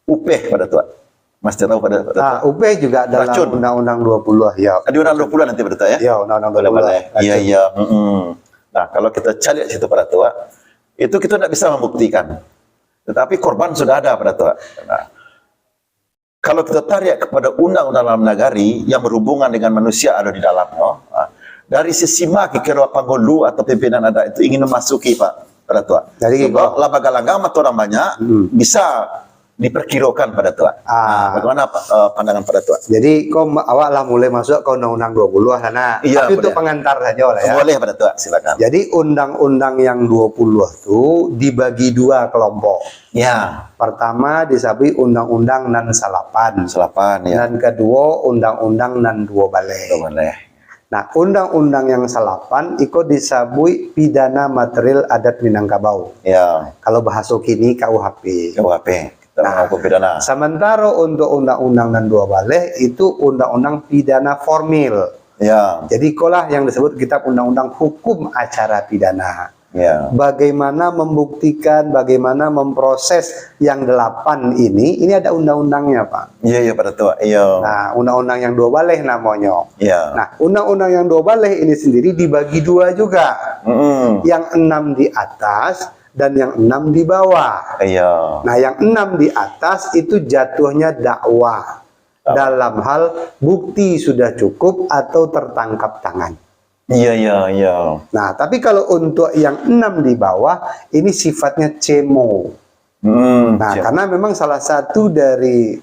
S1: upeh Pak Datuk. Mas tahu pada
S2: Nah, UP juga dalam
S1: Racun.
S2: Undang-Undang 20 ya.
S1: Ada undang 20 nanti Pak Datuk ya?
S2: Ya, Undang-Undang 20.
S1: Boleh. Iya, iya. Nah, kalau kita cari situ Pak Datuk, itu kita tidak bisa membuktikan. Tetapi korban sudah ada Pak Datuk. Nah, kalau kita tarik kepada undang-undang dalam negari yang berhubungan dengan manusia ada di dalamnya, dari sisi maki kira panggolu atau pimpinan ada itu ingin memasuki Pak Datuk.
S2: Jadi
S1: sebab laba galang atau orang banyak bisa diperkirakan Pak Datuk. Bagaimana pandangan Pak Datuk?
S2: Jadi kau awak lah mulai masuk ke Undang-Undang 20 sana.
S1: Iya,
S2: Tapi untuk
S1: boleh.
S2: pengantar saja lah ya.
S1: Boleh Pak Datuk, silakan.
S2: Jadi undang-undang yang 20 itu dibagi 2 kelompok.
S1: Ya,
S2: Pertama disabui undang-undang nan salapan.
S1: selapan ya.
S2: Dan kedua undang-undang nan 2 balai.
S1: Boleh.
S2: Nah, undang-undang yang salapan ikut disabui pidana material adat Minangkabau.
S1: Ya,
S2: Kalau bahasa kini KUHP.
S1: KUHP. Kita
S2: Nah,
S1: mengaku pidana.
S2: Sementara untuk undang-undang dan 2 balai itu undang-undang pidana formil.
S1: Ya,
S2: Jadi ikolah yang disebut kitab undang-undang hukum acara pidana.
S1: ya.
S2: Bagaimana membuktikan, bagaimana memproses yang 8 ini ada undang-undangnya Pak.
S1: Iya, iya Pak Datuk. Iya.
S2: Nah, undang-undang yang 2 balai namanya.
S1: Iya.
S2: Nah, undang-undang yang 2 balai ini sendiri dibagi 2 juga. Yang 6 di atas dan yang 6 di bawah.
S1: Iya.
S2: Nah, yang 6 di atas itu jatuhnya dakwah. Dalam hal bukti sudah cukup atau tertangkap tangan.
S1: Iya, iya, iya.
S2: Nah, tapi kalau untuk yang 6 di bawah, ini sifatnya cemo. Nah,
S1: Siap.
S2: karena memang salah satu dari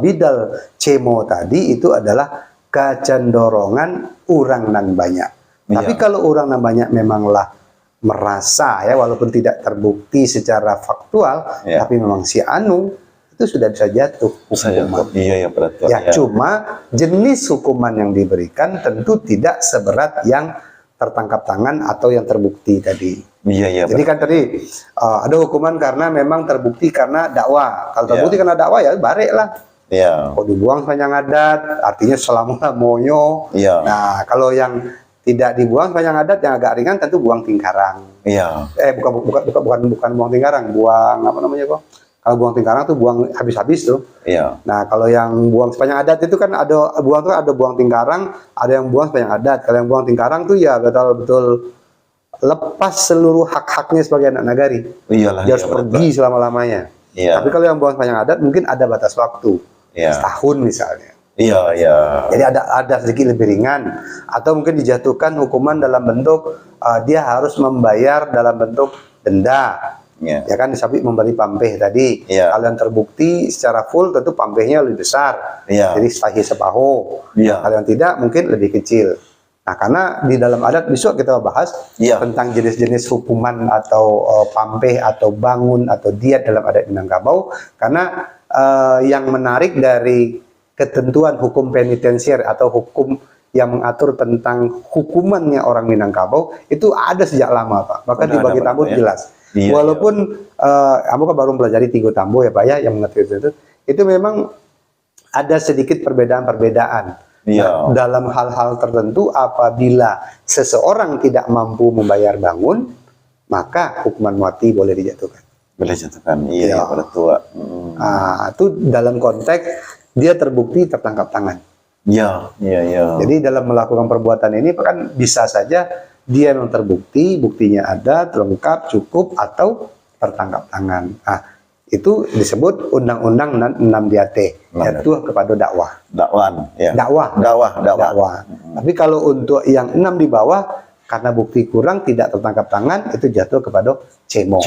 S2: bidal cemo tadi itu adalah kecenderungan orang nan banyak.
S1: Iya.
S2: Tapi kalau orang nan banyak memanglah merasa ya, walaupun tidak terbukti secara faktual,
S1: Iya.
S2: tapi memang si anu itu sudah bisa jatuh
S1: Saya,
S2: hukuman.
S1: iya, iya Pak Datuk.
S2: Ya, cuma jenis hukuman yang diberikan tentu tidak seberat yang tertangkap tangan atau yang terbukti tadi.
S1: Iya, iya.
S2: Jadi kan tadi ada hukuman karena memang terbukti karena dakwah. Kalau
S1: Ya.
S2: terbukti karena dakwah ya barek lah.
S1: Iya.
S2: Kalau dibuang sepanjang adat, artinya selama-lamanya.
S1: Iya.
S2: Nah, kalau yang tidak dibuang sepanjang adat, yang agak ringan tentu buang tingkarang.
S1: Iya.
S2: Bukan buang tingkarang, buang apa namanya kok? Kalau buang tingkarang tuh buang habis-habis tuh.
S1: Iya.
S2: Nah, kalau yang buang sepanjang adat itu kan ada buang tingkarang, ada yang buang sepanjang adat. Kalau yang buang tingkarang tuh ya betul-betul lepas seluruh hak-haknya sebagai anak nagari.
S1: Iyalah.
S2: Dia harus pergi selama-lamanya.
S1: Iya.
S2: Tapi kalau yang buang sepanjang adat mungkin ada batas waktu.
S1: Iya.
S2: Setahun misalnya.
S1: Iya, iya.
S2: Jadi ada sedikit lebih ringan, atau mungkin dijatuhkan hukuman dalam bentuk dia harus membayar dalam bentuk denda.
S1: Iya.
S2: Ya kan, sampai memberi pampeh tadi.
S1: Iya.
S2: Kalau yang terbukti secara full tentu pampehnya lebih besar.
S1: Iya.
S2: Jadi setahun sepaho.
S1: Iya.
S2: Kalau yang tidak mungkin lebih kecil. Nah, karena di dalam adat besok kita bahas
S1: Iya.
S2: tentang jenis-jenis hukuman atau pampeh atau bangun atau diat dalam adat Minangkabau, karena yang menarik dari ketentuan hukum penitensier atau hukum yang mengatur tentang hukumannya orang Minangkabau itu ada sejak lama, Pak. Bahkan di Bagi Tambo jelas.
S1: Iya,
S2: Walaupun kamu kan baru pelajari Tigo Tambo ya Pak ya, yang mengerti itu memang ada sedikit perbedaan-perbedaan.
S1: Iya.
S2: Nah, dalam hal-hal tertentu apabila seseorang tidak mampu membayar bangun, maka hukuman mati boleh dijatuhkan.
S1: Boleh jatuhkan. Iya,
S2: Iya.
S1: pada tua.
S2: Nah, itu dalam konteks dia terbukti tertangkap tangan.
S1: Iya, iya, iya.
S2: Jadi dalam melakukan perbuatan ini kan bisa saja dia memang terbukti, buktinya ada, lengkap, cukup, atau tertangkap tangan. Nah, itu disebut Undang-Undang 6 DAT, jatuh kepada dakwah.
S1: Dakwan, ya.
S2: Dakwah. Tapi kalau untuk yang 6 di bawah, karena bukti kurang tidak tertangkap tangan, itu jatuh kepada cemo.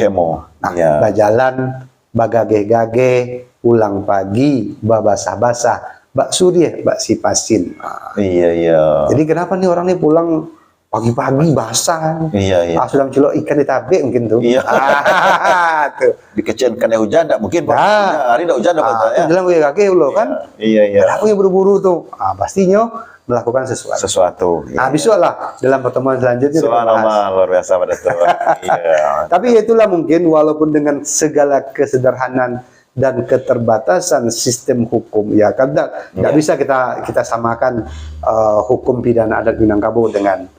S2: Nah,
S1: Iya.
S2: bajalan, bagage-gage, pulang pagi, babasah-basah, bak surya, bak sipasin. Nah,
S1: Iya, iya.
S2: jadi kenapa nih orang nih pulang pagi-pagi basah?
S1: Iya, iya.
S2: Sudah mencelok ikan di tabek mungkin tuh.
S1: Iya.
S2: Tuh.
S1: Dikecilkan ya hujan, enggak mungkin. Pak.
S2: Nah.
S1: Ya, hari enggak hujan apa ya?
S2: Jalan gue kaki lo kan.
S1: Iya, iya.
S2: Aku yang buru-buru tuh. Pastinya melakukan sesuatu.
S1: Sesuatu.
S2: Nah, besok lah dalam pertemuan selanjutnya kita bahas.
S1: Subhanallah, luar biasa pada tua. Iya.
S2: Tapi itulah mungkin walaupun dengan segala kesederhanaan dan keterbatasan sistem hukum ya kan nggak bisa kita samakan hukum pidana adat Minangkabau dengan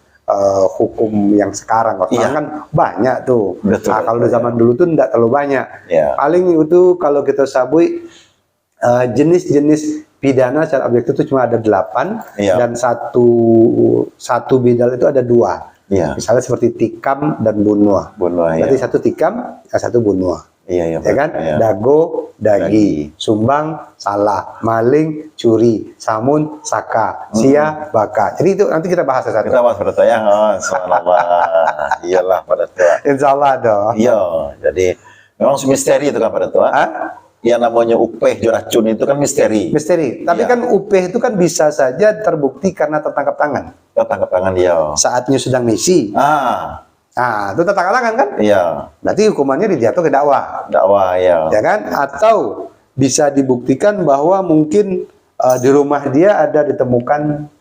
S2: hukum yang sekarang. Kalau sekarang kan banyak tuh.
S1: Betul,
S2: Nah, kalau di zaman dulu tuh nggak terlalu banyak.
S1: Iya.
S2: Paling itu kalau kita sabui jenis-jenis pidana secara objektif itu cuma ada 8
S1: Iya.
S2: dan satu bidal itu ada 2.
S1: Iya.
S2: Misalnya seperti tikam dan bunuh.
S1: Bunuh, ya.
S2: Berarti satu tikam, satu bunuh.
S1: Iya, iya.
S2: Ya kan?
S1: Iya.
S2: Dago, dagi, sumbang, salah, maling, curi, samun, saka, sia, baka. Jadi itu nanti kita bahas satu.
S1: Kita bahas pada tua ya. Oh, subhanallah. Iyalah pada tua.
S2: Insya Allah dong.
S1: Iya, jadi memang misteri itu kan pada tua.
S2: Hah?
S1: Yang namanya upeh racun itu kan misteri.
S2: Misteri. Tapi
S1: Iya.
S2: kan upeh itu kan bisa saja terbukti karena tertangkap tangan.
S1: Tangkap tangan dia.
S2: Saatnya sedang misi.
S1: Ah,
S2: Nah, itu tertangkap tangan kan?
S1: iya.
S2: Berarti hukumannya dijatuh ke dakwah.
S1: Dakwah ya.
S2: Ya kan? Atau bisa dibuktikan bahwa mungkin di rumah dia ada ditemukan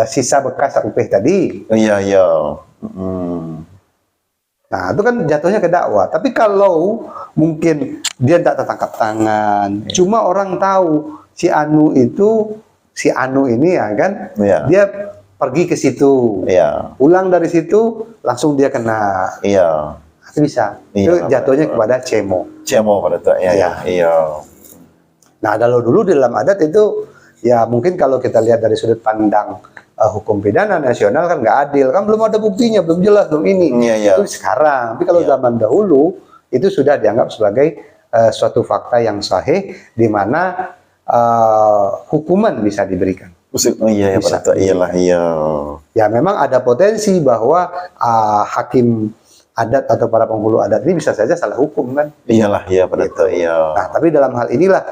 S2: sisa bekas upeh tadi.
S1: Iya, iya.
S2: Nah, itu kan jatuhnya ke dakwah. Tapi kalau mungkin dia tidak tertangkap tangan, cuma orang tahu si Anu ini ya kan,
S1: Iya.
S2: dia pergi ke situ,
S1: Iya.
S2: pulang dari situ langsung dia kena.
S1: Iya.
S2: Itu bisa.
S1: Iya,
S2: Itu jatuhnya kepada cemo.
S1: Cemo pada tua. Iya, iya. Iya.
S2: Nah, kalau dulu di dalam adat itu ya mungkin kalau kita lihat dari sudut pandang hukum pidana nasional kan nggak adil, kan belum ada buktinya, belum jelas, belum ini.
S1: Iya, iya.
S2: Itu sekarang. Tapi kalau
S1: Iya.
S2: zaman dahulu itu sudah dianggap sebagai suatu fakta yang sahih di mana hukuman bisa diberikan.
S1: Oh iya, ya pada tua. Iyalah, iya.
S2: Ya memang ada potensi bahwa hakim adat atau para penghulu adat ini bisa saja salah hukum kan.
S1: Iyalah, iya pada tua. Iya.
S2: Nah, tapi dalam hal inilah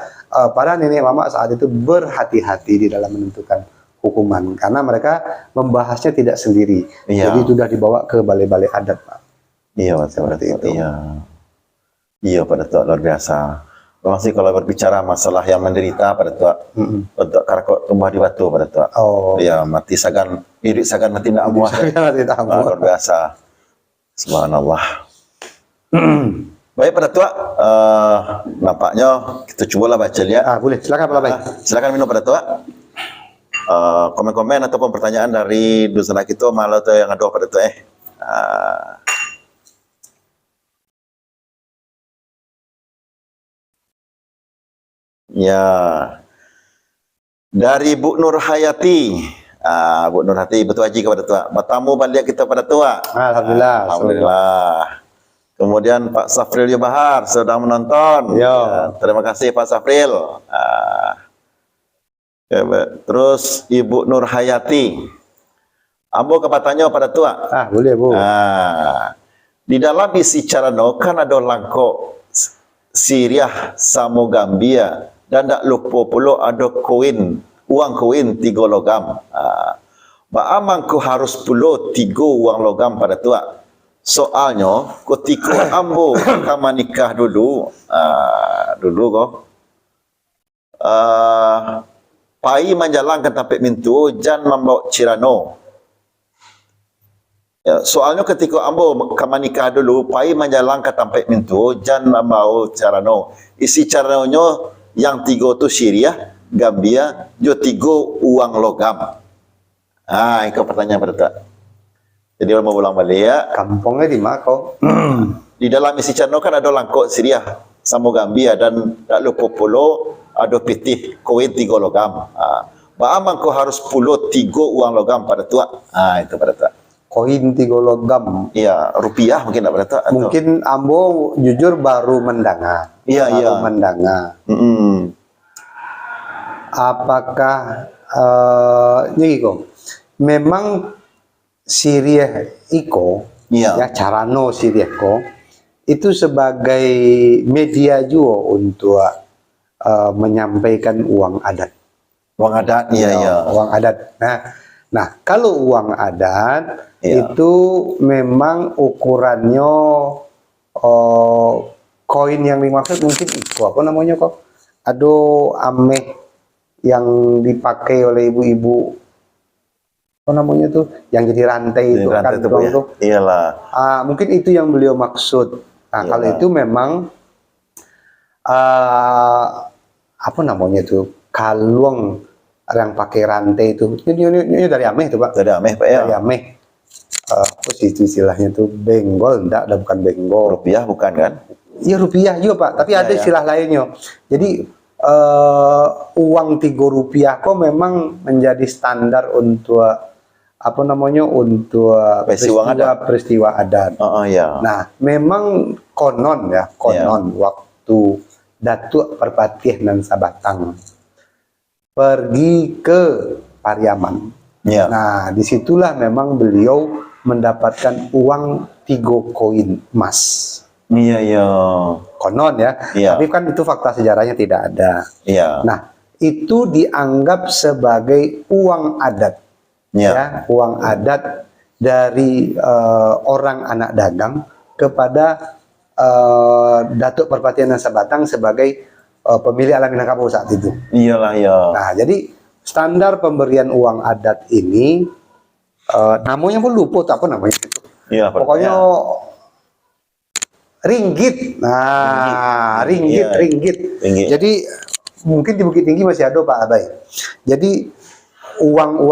S2: para nenek mama saat itu berhati-hati di dalam menentukan hukuman karena mereka membahasnya tidak sendiri.
S1: Iya.
S2: Jadi sudah dibawa ke balai-balai adat, Pak.
S1: Iya, pada tua. Iya. Iya pada tua, luar biasa. Memang sih kalau berbicara masalah yang menderita pada tua, untuk karakot tumbah di batu pada tua.
S2: Oh.
S1: Ya, mati sagan, irit sagan mati nak amuah.
S2: Tidak tahu.
S1: Luar biasa. Subhanallah. Baik pada tua, nampaknya kita cobalah baca lihat.
S2: Boleh. Silakan Pak Labai.
S1: Silakan minum pada tua. komen-komen ataupun pertanyaan dari dusun kita malah tu yang ada pada tu Ya. Dari Bu Nur Hayati. Bu Nur Hayati betul haji kepada tua. Bertamu balik kita pada tua.
S2: Alhamdulillah.
S1: Alhamdulillah. Kemudian Pak Safril Bahar sudah menonton.
S2: Ya.
S1: Terima kasih Pak Safril. Terus Ibu Nur Hayati. Ambo kepatannya pada tua.
S2: Boleh Bu.
S1: Di dalam isi carano kan ada langkok Siriah sama Gambia dan tak lupa pula ada koin, uang koin 3 logam. Baamang ku harus pula 3 uang logam pada tua. Soalnya ketika ambo kama nikah dulu, pai menjalankan tampik mintu jan membawa cirano. Ya, soalnya ketika ambo kama nikah dulu, pai menjalankan tampik mintu jan membawa cirano. Isi caranonya yang 3 tu Syriah, Gambia, jo 3 uang logam. Itu pertanyaan pada tak. Jadi orang mau ulang balik ya.
S2: Kampungnya di mana kau?
S1: Di dalam isi carano kan ada langkok Syriah sama Gambia dan tak lupa pula ada pitih koin 3 logam. Baamang kau harus pula 3 uang logam pada tua. Itu pada tak.
S2: Koin 3 logam.
S1: Iya, rupiah mungkin tak pada tak.
S2: Mungkin ambo jujur baru mendengar.
S1: Iya.
S2: Mendengar. Apakah ini kok? Memang Syriah iko, ya carano Syriah ko, itu sebagai media juga untuk menyampaikan uang adat.
S1: Uang adat, iya.
S2: Uang adat. Nah, kalau uang adat itu memang ukurannya koin yang dimaksud mungkin itu apa namanya kok? Aduh, ameh yang dipakai oleh ibu-ibu. Apa namanya tuh? Yang jadi rantai itu kan tuh.
S1: Iyalah.
S2: Mungkin itu yang beliau maksud. Nah, kalau itu memang apa namanya tuh? Kalung yang pakai rantai itu. Ini dari ameh tuh, Pak.
S1: Dari ameh, Pak ya.
S2: Dari ameh. Apa sih itu istilahnya tuh? Benggol, enggak, ada bukan benggol.
S1: Rupiah bukan kan?
S2: Iya rupiah juga Pak, tapi ada istilah lainnya. Jadi uang 3 rupiah kok memang menjadi standar untuk apa namanya untuk peristiwa adat.
S1: Ya.
S2: Nah, memang konon waktu Datuk Perpatih dan Sabatang pergi ke Pariaman.
S1: Ya.
S2: Nah, disitulah memang beliau mendapatkan uang 3 koin emas.
S1: Iya.
S2: Konon ya. Tapi kan itu fakta sejarahnya tidak ada.
S1: Iya.
S2: Nah, itu dianggap sebagai uang adat. Ya, uang adat dari orang anak dagang kepada Datuk Perpatian dan Sabatang sebagai pemilik alam Minangkabau saat itu.
S1: Iyalah.
S2: Nah, jadi standar pemberian uang adat ini namanya pun lupa apa namanya itu.
S1: Iya,
S2: pokoknya ringgit. Nah, ringgit. Jadi mungkin di Bukit Tinggi masih ada Pak Abai. Jadi uang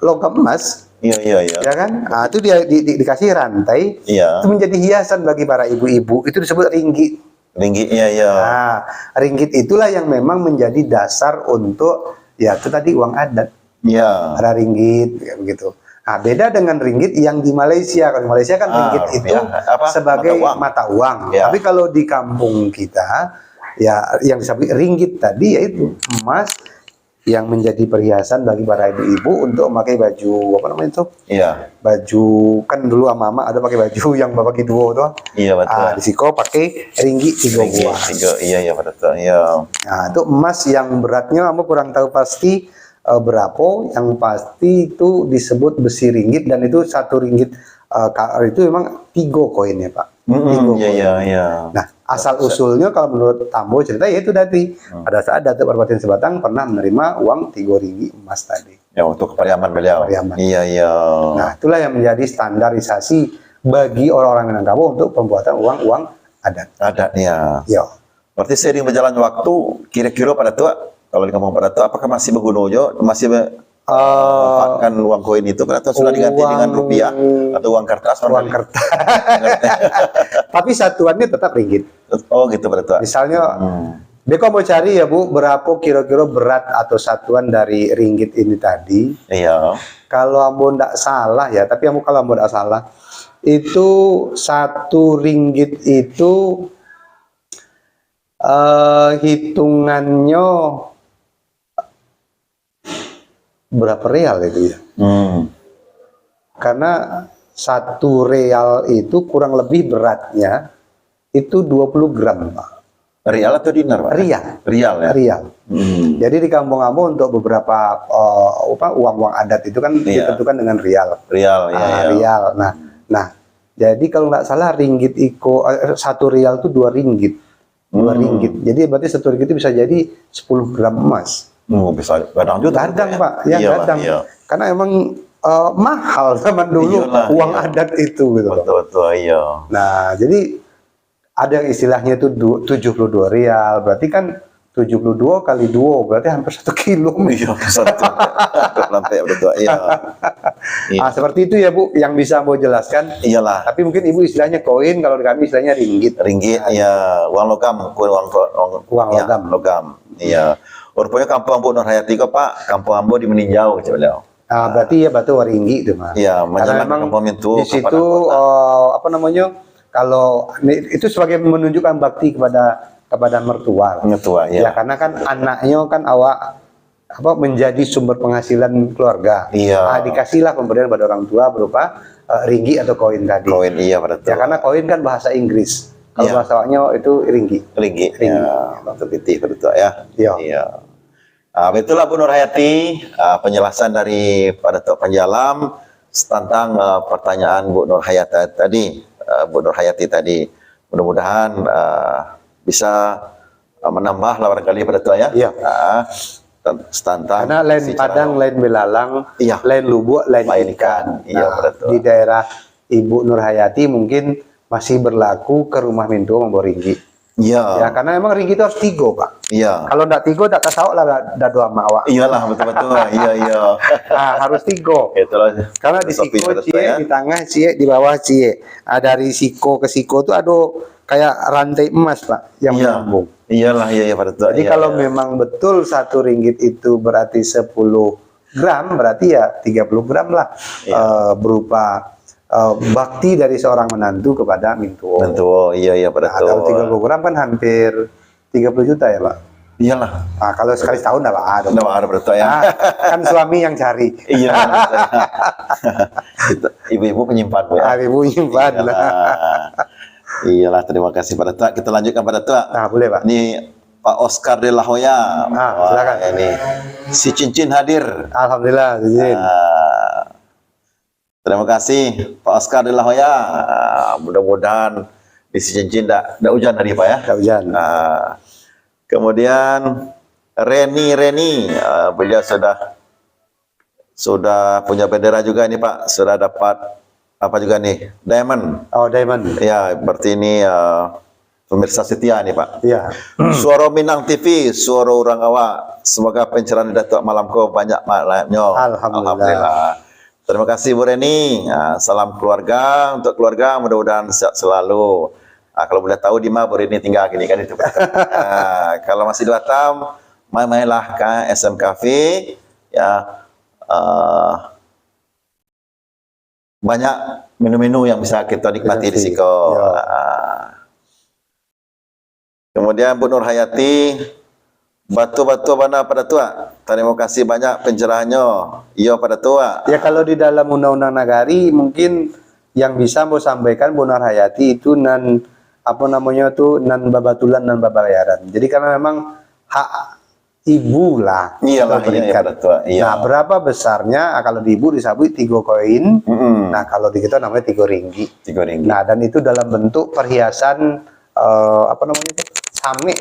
S2: logam emas.
S1: Iya.
S2: Ya kan? Nah, itu dia dikasih rantai.
S1: Iya.
S2: Itu menjadi hiasan bagi para ibu-ibu. Itu disebut ringgit.
S1: Ringgitnya ya.
S2: Nah, ringgit itulah yang memang menjadi dasar untuk ya itu tadi uang adat.
S1: Iya.
S2: Ada ringgit ya, begitu. Nah, beda dengan ringgit yang di Malaysia. Kalau di Malaysia kan ringgit itu sebagai mata uang.
S1: Ya.
S2: Tapi kalau di kampung kita ya yang disebut ringgit tadi yaitu emas yang menjadi perhiasan bagi para ibu-ibu untuk memakai baju apa namanya itu?
S1: Iya.
S2: Baju kan dulu mama ada pakai baju yang bagi dua tuh.
S1: Iya betul.
S2: Di siko pakai ringgit 3 buah.
S1: Iya betul. Iya.
S2: Nah, itu emas yang beratnya kamu kurang tahu pasti berapa, yang pasti itu disebut besi ringgit dan itu 1 ringgit itu memang 3 koinnya Pak.
S1: Iya.
S2: Nah, asal usulnya kalau menurut Tambo cerita ya itu tadi pada saat Datuk Perpatian Sabatang pernah menerima uang 3 ringgit emas tadi.
S1: Ya untuk kepariaman beliau. Iya.
S2: Nah, itulah yang menjadi standarisasi bagi orang-orang Minangkabau untuk pembuatan uang adat.
S1: Adatnya.
S2: Ya.
S1: Berarti seiring berjalan waktu, kira-kira pada tua Kalau di kampung Pak Dato, apakah masih berguna jo? Masih memanfaatkan uang koin itu atau sudah diganti dengan rupiah atau uang kertas?
S2: Uang kertas. Tapi satuannya tetap ringgit.
S1: Oh gitu Pak Dato.
S2: Misalnya, Beko mau cari ya Bu, berapa kira-kira berat atau satuan dari ringgit ini tadi?
S1: Iya.
S2: Kalau ambo ndak salah ya, tapi ambo kalau ambo ndak salah, itu 1 ringgit itu hitungannya berapa real itu ya? Karena 1 real itu kurang lebih beratnya itu 20 gram, Pak.
S1: Rial atau dinar, Pak?
S2: Rial.
S1: Rial ya.
S2: Rial. Jadi di kampung ambo untuk beberapa uang-uang adat itu kan ditentukan dengan rial.
S1: Rial, ya.
S2: Rial. Nah, jadi kalau nggak salah ringgit 1 rial itu 2 ringgit. 2 ringgit. Jadi berarti 1 ringgit itu bisa jadi 10 gram emas.
S1: Bisa kadang juga.
S2: Kadang Pak, ya kadang. Karena emang mahal zaman dulu uang adat itu gitu.
S1: Betul, iya.
S2: Nah, jadi ada yang istilahnya itu 72 rial, berarti kan 72 kali 2 berarti hampir 1 kilo.
S1: Iya, 1 lantai betul. Iya.
S2: Nah, seperti itu ya Bu, yang bisa mau jelaskan.
S1: Iyalah.
S2: Tapi mungkin Ibu istilahnya koin, kalau di kami istilahnya ringgit.
S1: Ringgit, ya, uang logam,
S2: Uang logam.
S1: Logam. Iya. Rupanya kampung Ambo Nur Hayati kok Pak, kampung Ambo di Meninjau gitu beliau.
S2: Berarti ya batu ringgit itu Mas.
S1: Iya,
S2: karena memang
S1: kampung Mintu.
S2: Di situ apa namanya? Kalau itu sebagai menunjukkan bakti kepada mertua.
S1: Mertua, ya.
S2: Ya karena kan anaknya kan menjadi sumber penghasilan keluarga.
S1: Iya.
S2: Dikasihlah pemberian pada orang tua berupa ringgit atau koin tadi.
S1: Koin, iya betul.
S2: Ya karena koin kan bahasa Inggris. Kalau bahasa Awaknya itu ringgit.
S1: Ringgit. Ya, betul ya.
S2: Iya.
S1: Itulah Bu Nur Hayati, penjelasan dari Pak Dato' Panjalam tentang pertanyaan Bu Nur Hayati tadi. Mudah-mudahan bisa menambah lah barangkali Pak Dato' ya.
S2: Iya.
S1: Tentang
S2: karena lain padang, lain belalang, lain lubuk, lain ikan.
S1: Iya, betul.
S2: Di daerah Ibu Nur Hayati mungkin masih berlaku ke rumah Mintu membawa ringgit.
S1: Iya.
S2: Ya karena emang ringgit itu harus 3 Pak.
S1: Iya.
S2: Kalau ndak 3 tak tasawuk lah dak doa mawak.
S1: Iyalah betul. Iya.
S2: Harus 3.
S1: Itulah.
S2: Karena di siko cie, di tengah cie, di bawah cie. Dari siko ke siko itu ada kayak rantai emas Pak yang menyambung.
S1: Iyalah, iya Pak Dato'.
S2: Jadi kalau memang betul 1 ringgit itu berarti 10 gram, berarti ya 30 gram lah berupa bakti dari seorang menantu kepada Mintuo.
S1: Iya Pak Dato'.
S2: Kalau 30 gram kan hampir 30 juta ya Pak.
S1: Iyalah.
S2: Kalau sekali setahun enggak ada.
S1: Enggak ada Pak Dato' ya.
S2: Kan suami yang cari.
S1: Iya. Ibu-ibu penyimpan Bu ya.
S2: Ibu penyimpan.
S1: Iyalah, terima kasih Pak Dato'. Kita lanjutkan Pak Dato'.
S2: Boleh Pak.
S1: Ini Pak Oscar de la Hoya.
S2: Silakan.
S1: Ini si cincin hadir.
S2: Alhamdulillah, cincin.
S1: Terima kasih Pak Oscar de la Hoya. Mudah-mudahan di si cincin tidak hujan tadi Pak ya.
S2: Tidak hujan.
S1: Kemudian Reni, beliau sudah punya bendera juga ini Pak. Sudah dapat apa juga nih? Diamond.
S2: Oh, diamond.
S1: Ya, berarti ini pemirsa setia nih Pak.
S2: Iya.
S1: Suara Minang TV, suara orang awak. Semoga pencerahan Datuk malam kau banyak maknanya. Alhamdulillah. Terima kasih Bu Reni. Salam keluarga untuk keluarga, mudah-mudahan sehat selalu. Kalau boleh tahu di mana Bu Reni tinggal gini kan itu. Kalau masih di Batam, main-mainlah ke SM Cafe. Ya, banyak menu-menu yang bisa kita nikmati di situ. Kemudian Bu Nur Hayati, batu-batu mana pada tua? Terima kasih banyak pencerahannya. Iya pada tua.
S2: Ya kalau di dalam Undang-Undang Nagari mungkin yang bisa mau sampaikan Bu Nur Hayati itu nan babatulan nan babayaran. Jadi karena memang hak ibu lah.
S1: Iyalah, iya.
S2: Nah, berapa besarnya? Kalau di ibu disabui 3 koin. Nah, kalau di kita namanya 3 ringgit.
S1: 3 ringgit.
S2: Nah, dan itu dalam bentuk perhiasan same.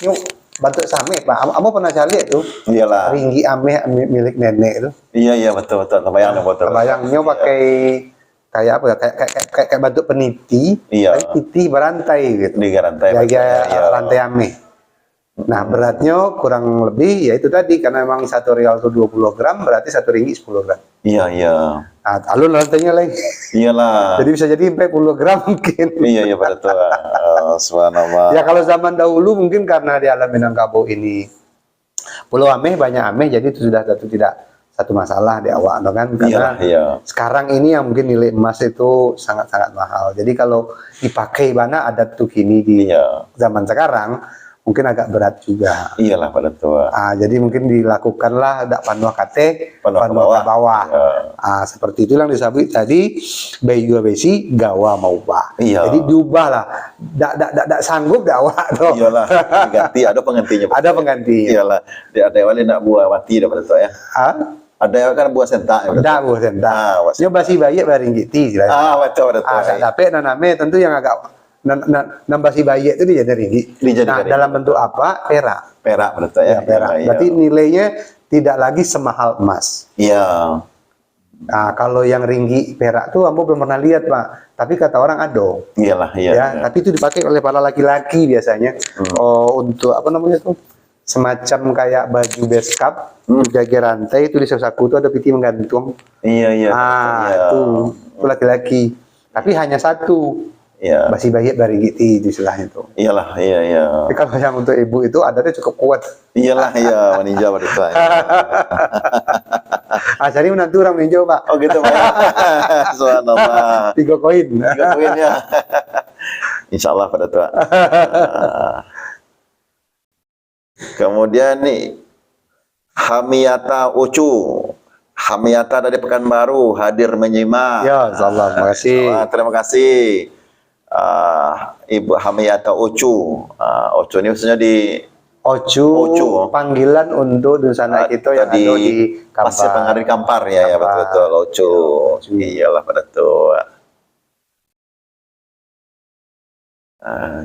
S2: Yuk, bentuk same, Pak. Kamu pernah cari itu?
S1: Iyalah.
S2: Ringgit ame milik nenek itu.
S1: Iya, betul. Kebayang betul.
S2: Kebayangnya pakai kayak apa ya? Kayak bentuk peniti.
S1: Iya.
S2: Peniti berantai gitu.
S1: Di rantai.
S2: Rantai ame. Nah, beratnya kurang lebih ya itu tadi, karena memang satu real itu 20 gram, berarti satu ringgit 10 gram.
S1: Iya, iya.
S2: Nah, alun lantainya lain.
S1: Iyalah.
S2: Jadi bisa jadi 40 gram mungkin.
S1: Iya, iya pada tua. Subhanallah.
S2: Ya kalau zaman dahulu mungkin karena di alam Minangkabau ini Pulau Ameh banyak ameh, jadi itu sudah satu masalah di awal, kan? Karena
S1: Iya.
S2: sekarang ini yang mungkin nilai emas itu sangat-sangat mahal. Jadi kalau dipakai mana adat tuh kini di
S1: Iya.
S2: zaman sekarang mungkin agak berat juga.
S1: Iyalah pada tua.
S2: Jadi mungkin dilakukanlah dak panua kate,
S1: Panua ke
S2: panua ke bawah.
S1: Iya.
S2: Seperti itu yang disebut tadi bayu besi gawa maubah.
S1: Iya.
S2: Jadi diubah lah. Dak sanggup dak awak tuh.
S1: Iyalah. Diganti ada penggantinya.
S2: Ada pengganti.
S1: Iyalah. Dia ada yang nak buah mati dah pada tua ya. Ada yang kan buah sentak.
S2: Enggak, Bu, sentak.
S1: buah
S2: Dia basi bayi baringgiti.
S1: betul pada tua.
S2: Tapi naname tentu yang agak nambasi bayi itu dia dari ringgit. Nah, dalam bentuk apa? Perak.
S1: Perak pada tua ya.
S2: Perak.
S1: Iya.
S2: Berarti nilainya tidak lagi semahal emas.
S1: Iya.
S2: Nah, kalau yang ringgit perak tuh ambo belum pernah lihat, Pak. Tapi kata orang ada.
S1: Iyalah, iya.
S2: Ya, tapi itu dipakai oleh para laki-laki biasanya. Untuk apa namanya tuh? Semacam kayak baju beskap, jaga rantai itu di saku itu ada piti menggantung.
S1: Iya, iya.
S2: Itu laki-laki. Tapi hanya satu.
S1: Iya.
S2: Basi bayi dari giti itu istilahnya itu.
S1: Iyalah, iya.
S2: Tapi kalau yang untuk ibu itu adatnya cukup kuat.
S1: Iyalah, iya, meninjau pada tua.
S2: Jadi menantu orang meninjau, Pak.
S1: Oh gitu, Pak. Subhanallah.
S2: 3 koin.
S1: 3 koin ya. Insyaallah pada tua. Kemudian nih Hamiyata Ucu. Hamiyata dari Pekanbaru hadir menyimak.
S2: Ya, insyaallah. Terima kasih.
S1: Terima kasih. Ibu Hamiyata Ucu. Ucu ini maksudnya di
S2: Ocu, panggilan untuk dusana kita yang ada di Kampar.
S1: Pasir Pengaruh di Kampar ya, betul. Ocu. Iyalah pada tua.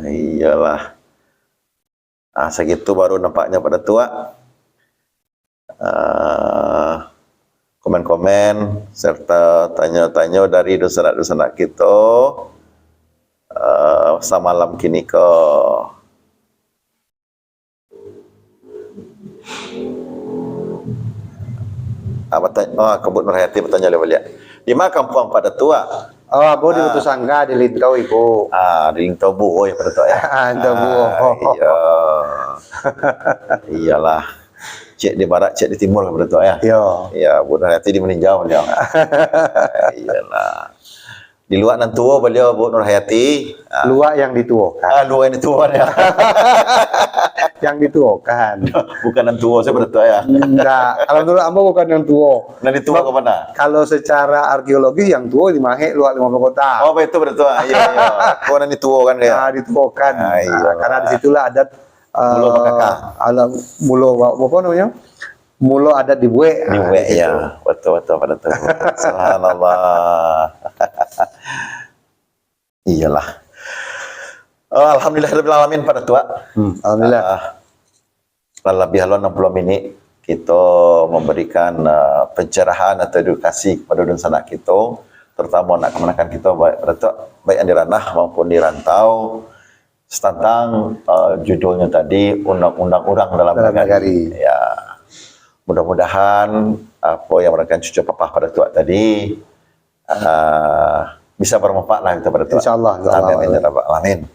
S1: Iyalah. Segitu baru nampaknya pada tua. Komen-komen serta tanya-tanya dari dosa-dosa kita samalam kini ke Kebun Nurhayati bertanya beliau. Di mana kampung pada tua?
S2: Abu di Batu Sangga di Lintau, Ibu.
S1: Di Lintau Bu, ya pada tua ya.
S2: Lintau Bu.
S1: Iya. Iyalah. Cek di barat, cek di timur pada tua ya. Iya, Bu Nurhayati di meninjau beliau. Iyalah. Di luar nan tua beliau Bu Nurhayati.
S2: Luar yang dituakan.
S1: Luar yang dituakan ya.
S2: Yang dituakan.
S1: Bukan yang tua saya pada tua ya.
S2: Enggak, kalau menurut Ambo bukan yang tua.
S1: Nah ditua ke mana?
S2: Kalau secara arkeologi yang tua di Mahe luar 50 kota.
S1: Oh, itu pada tua. Iya. Kau nanti tua kan kayak.
S2: Nah, dituakan.
S1: Iya.
S2: Karena disitulah adat
S1: mulo makaka.
S2: Mulo apa namanya? Mulo adat di Bue.
S1: Di Bue ya. Betul pada tua. Subhanallah. Iyalah. Alhamdulillahirabbil alamin pada tua.
S2: Alhamdulillah.
S1: Lebih halus 60 menit kita memberikan pencerahan atau edukasi kepada dunsana kita, terutama anak kemenakan kita baik yang di ranah maupun di rantau tentang judulnya tadi undang-undang orang dalam negari. Ya. Mudah-mudahan apa yang mereka cucu papa pada tua tadi bisa bermanfaat lah kita pada tua.
S2: Insyaallah.
S1: Amin ya rabbal alamin.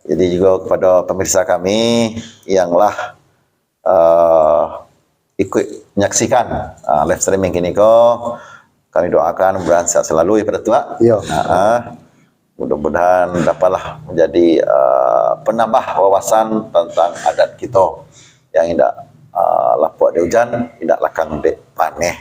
S1: Jadi juga kepada pemirsa kami yang ikut menyaksikan live streaming ini kami doakan mudah-mudahan sehat selalu ya pada tua. Mudah-mudahan dapatlah menjadi penambah wawasan tentang adat kita yang tidak lapuk di hujan, tidak lakang di paneh.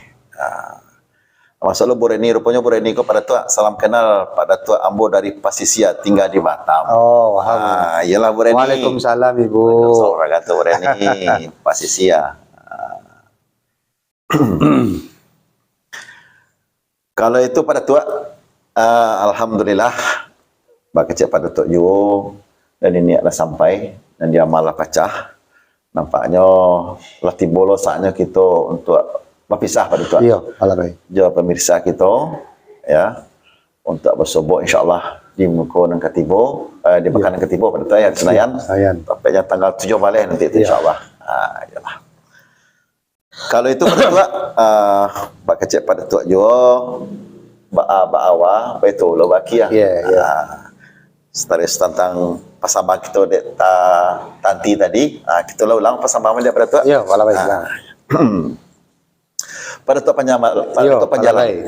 S1: Masalah Boreni, rupanya Boreni ko pada tua salam kenal pada tua Ambo dari Pasisia tinggal di Batam.
S2: Oh, wahai.
S1: Iyalah Boreni.
S2: Waalaikumsalam Ibu.
S1: Waalaikumsalam Boreni Pasisia. Kalau itu pada tua alhamdulillah bakecek pada tua Juwo dan ini adalah sampai dan dia malah pecah. Nampaknya latih bolo saatnya kita untuk berpisah pada tua.
S2: Iya, alhamdulillah.
S1: Jawab pemirsa kita ya untuk bersobok insyaallah di muko nang katibo, di makanan katibo pada tu ya Senayan.
S2: Senayan.
S1: Sampai tanggal 7 balik nanti
S2: Ya.
S1: insyaallah. Iyalah. Kalau itu pada tua, Pak Kecek pada tua jo, baawa, apa itu lo baki ya.
S2: Ya.
S1: Staris tentang pasambang kita dek tanti tadi, kita ulang pasambang dia pada tua.
S2: Yo, pala baik lah.
S1: Pada tua penjamal, pada
S2: Yo,
S1: tua
S2: pala
S1: penjalan.
S2: baik.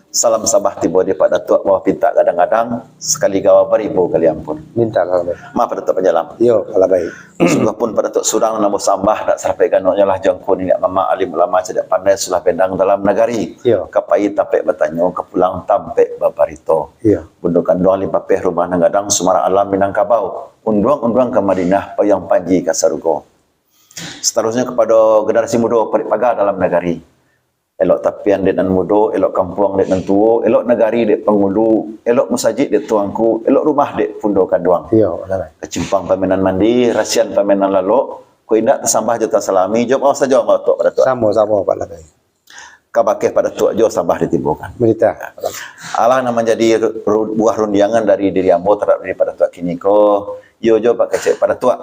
S1: Salam sabah tiba dia pada tua mau pinta kadang-kadang sekali gawa beribu kali ampun.
S2: Minta pala baik.
S1: Maaf pada tua penjalan.
S2: Yo, pala baik.
S1: Sudah pun pada tok surang namo sambah tak sampai ganoknya lah jangkun ini mama alim ulama cedak pandai sulah pendang dalam negari.
S2: Yo.
S1: Kapai tapek bertanyo kepulang tampek babarito.
S2: Yo.
S1: Bundukan doang lipapeh rumah nanggadang Sumarang alam Minangkabau. Unduang-unduang ke Madinah payang panji ka Sarugo. Seterusnya kepada generasi muda peripaga dalam negari. Elok tapian dek nan mudo, elok kampuang dek nan tuo, elok negari dek pengulu, elok musajid dek tuangku, elok rumah dek pundokan doang.
S2: Yo, pala baik.
S1: Kecimpang pamenan mandi, rasian pamenan lalu, ku indak tersambah juta salami, jawab awas saja mau tok pada tua.
S2: Sama-sama pala baik.
S1: Kabakeh pada tua jo sambah ditimbulkan.
S2: Berita.
S1: Allah nak menjadi buah rundiangan dari diri ambo terhadap daripada tua kini ko. Yo jo Pak Kecek pada tua.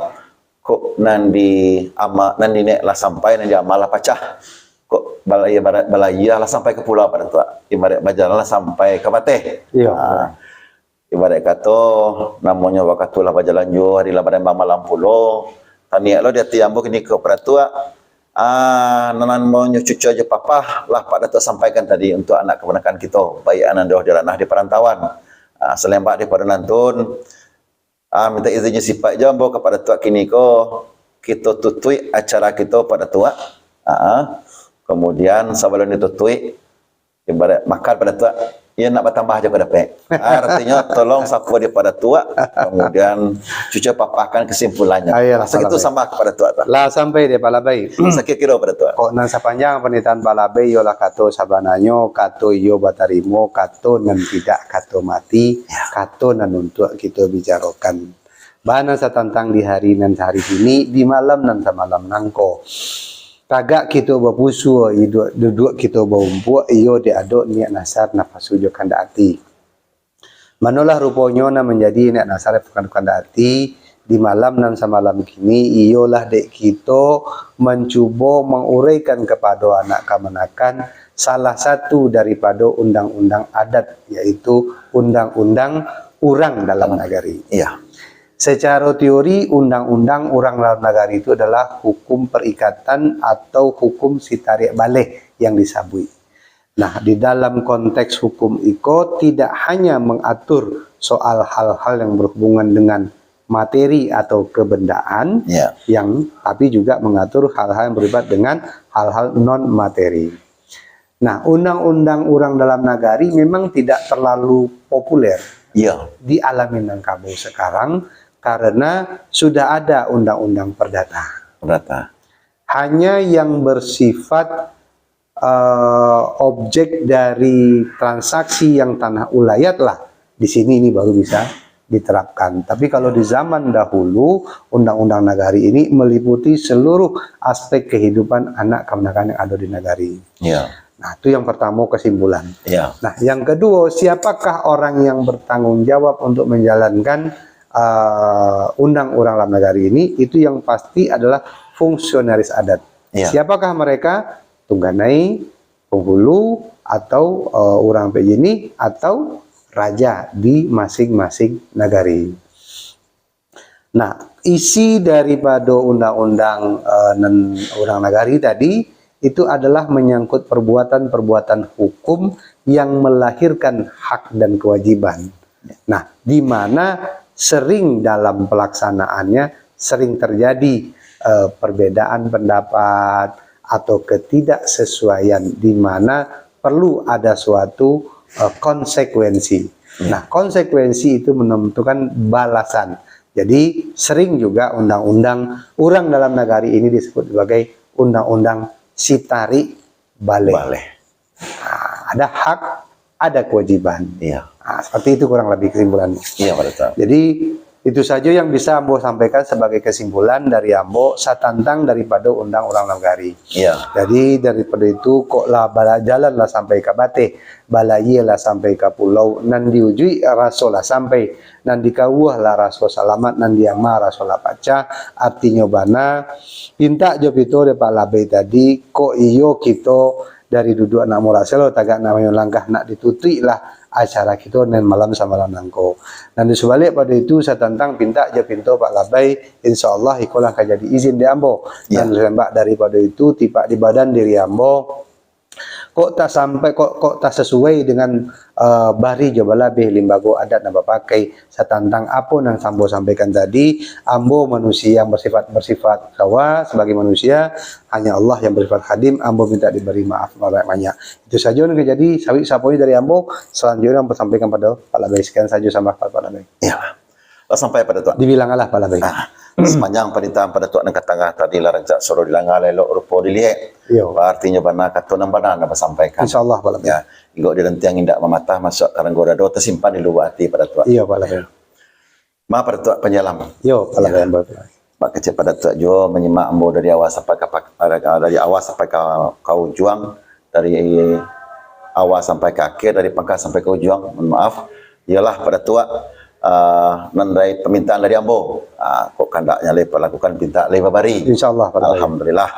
S1: Kok nandi ama nandi nek lah sampai nandi amal lah pacah. Kok balaya lah sampai ke pulau pada tua. Ibarat bajalan lah sampai ke Pateh.
S2: Iya.
S1: Ibarat kata namanya wakatulah bajalan jo hari lah pada malam pulau. Taniak lo dia tiambo kini ke pada tua. Nanan mau cucu aja papa lah Pak Datuk sampaikan tadi untuk anak keponakan kita baik anak doh di ranah di perantauan. Selembak di pada nantun. Minta izinnya sifat jambo kepada tua kini ko kita tutui acara kita pada tua. Kemudian sebelum ditutui ibarat makan pada tua ia nak bertambah aja ke dapat. Artinya tolong sapu dia pada tua kemudian cucu papakan kesimpulannya.
S2: Ayolah,
S1: Segitu sama kepada tua.
S2: Lah sampai dia pala baik.
S1: Sakit kira pada tua.
S2: Kok nan sepanjang penitan pala baik yo lah kato sabananyo, kato yo batarimo, kato nan tidak kato mati, kato nan untuk kita bicarakan. Bana satantang di hari nan hari ini, di malam nan semalam nangko. Tagak kita berpusu, duduk kita berumpuk, iyo diaduk niat nasar nafasu jo kandati. Manolah rupanya na menjadi niat nasar bukan kandati di malam nan semalam kini, iyolah dek kita mencuba menguraikan kepada anak kemenakan salah satu daripada undang-undang adat, yaitu undang-undang urang dalam negari.
S1: Iya.
S2: Secara teori, undang-undang urang dalam negara itu adalah hukum perikatan atau hukum si tarik balik yang disabui. Nah, di dalam konteks hukum itu tidak hanya mengatur soal hal-hal yang berhubungan dengan materi atau kebendaan, tapi juga mengatur hal-hal yang berhubungan dengan hal-hal non-materi. Nah, undang-undang urang dalam negari memang tidak terlalu populer di alam Minangkabau sekarang, karena sudah ada undang-undang perdata. Hanya yang bersifat objek dari transaksi yang tanah ulayat lah di sini ini baru bisa diterapkan. Tapi kalau di zaman dahulu undang-undang nagari ini meliputi seluruh aspek kehidupan anak kemenakan yang ada di nagari. Nah, itu yang pertama kesimpulan. Nah, yang kedua, siapakah orang yang bertanggung jawab untuk menjalankan undang-undang dalam negari ini? Itu yang pasti adalah fungsionaris adat. Siapakah mereka? Tungganai, penghulu, atau orang pejini, atau raja di masing-masing negari. Nah, isi daripada undang-undang orang negari tadi itu adalah menyangkut perbuatan-perbuatan hukum yang melahirkan hak dan kewajiban. Nah, di mana sering dalam pelaksanaannya sering terjadi perbedaan pendapat atau ketidaksesuaian, di mana perlu ada suatu konsekuensi. Nah, konsekuensi itu menentukan balasan. Jadi sering juga undang-undang urang dalam negari ini disebut sebagai undang-undang sitari balik. Nah, ada hak, ada kewajiban. Nah, seperti itu kurang lebih kesimpulannya. Jadi Itu saja yang bisa Ambo sampaikan sebagai kesimpulan dari Ambo satantang daripada undang orang Nagari.
S1: Iya.
S2: Jadi daripada itu kok lah bala jalan lah sampai ke Bate, balai lah sampai ke pulau, nan diujui raso lah sampai, nan dikawuh lah raso selamat, nan diama raso lah paca, artinya bana, pinta job itu de Pak Labai tadi, kok iyo kita dari duduk anak muraselo tagak namanya langkah nak ditutui lah acara kita dan malam sama malam nangko. Dan disebalik pada itu saya tantang pinta je pintu Pak Labai, insyaallah ikolah akan jadi izin di Ambo. Dan lembak daripada itu tiba di badan diri Ambo kok tak sampai kok tak sesuai dengan bari Jawa Labih limbago adat napa pakai satantang apa yang Sambo sampaikan tadi. Ambo manusia yang bersifat kawa sebagai manusia, hanya Allah yang bersifat hadim. Ambo minta diberi maaf banyak. Itu saja yang jadi sawit sapoi dari Ambo. Selanjutnya Ambo sampaikan pada Pak Labai. Sekian saja sama Pak Labai.
S1: Ya. Sampai pada Tuan.
S2: Dibilang Allah Pak Labai.
S1: Sepanjang perintahan pada Tuan yang katangah tadi lah rancak suruh dilangar lelok rupo dilihat.
S2: Yo.
S1: Artinya bana kata nang bana nak sampaikan.
S2: Insyaallah Pak Labai.
S1: Ya, igok dia nanti yang indak mematah masuk karanggorado tersimpan di lubuk hati pada Tuan.
S2: Iya Pak Labai.
S1: Ma pada Tuan penyelam.
S2: Yo Pak Labai Ambo.
S1: Pak kecil pada Tuan Jo menyimak Ambo dari awal sampai ke kau juang, dari awal sampai ke akhir, dari pangkal sampai ke ujung. Mohon maaf. Ialah pada Tuan nandai permintaan dari Ambo, kok kandaknya lepas lakukan pinta lepas bari.
S2: Insyaallah Pak Labai.
S1: Alhamdulillah.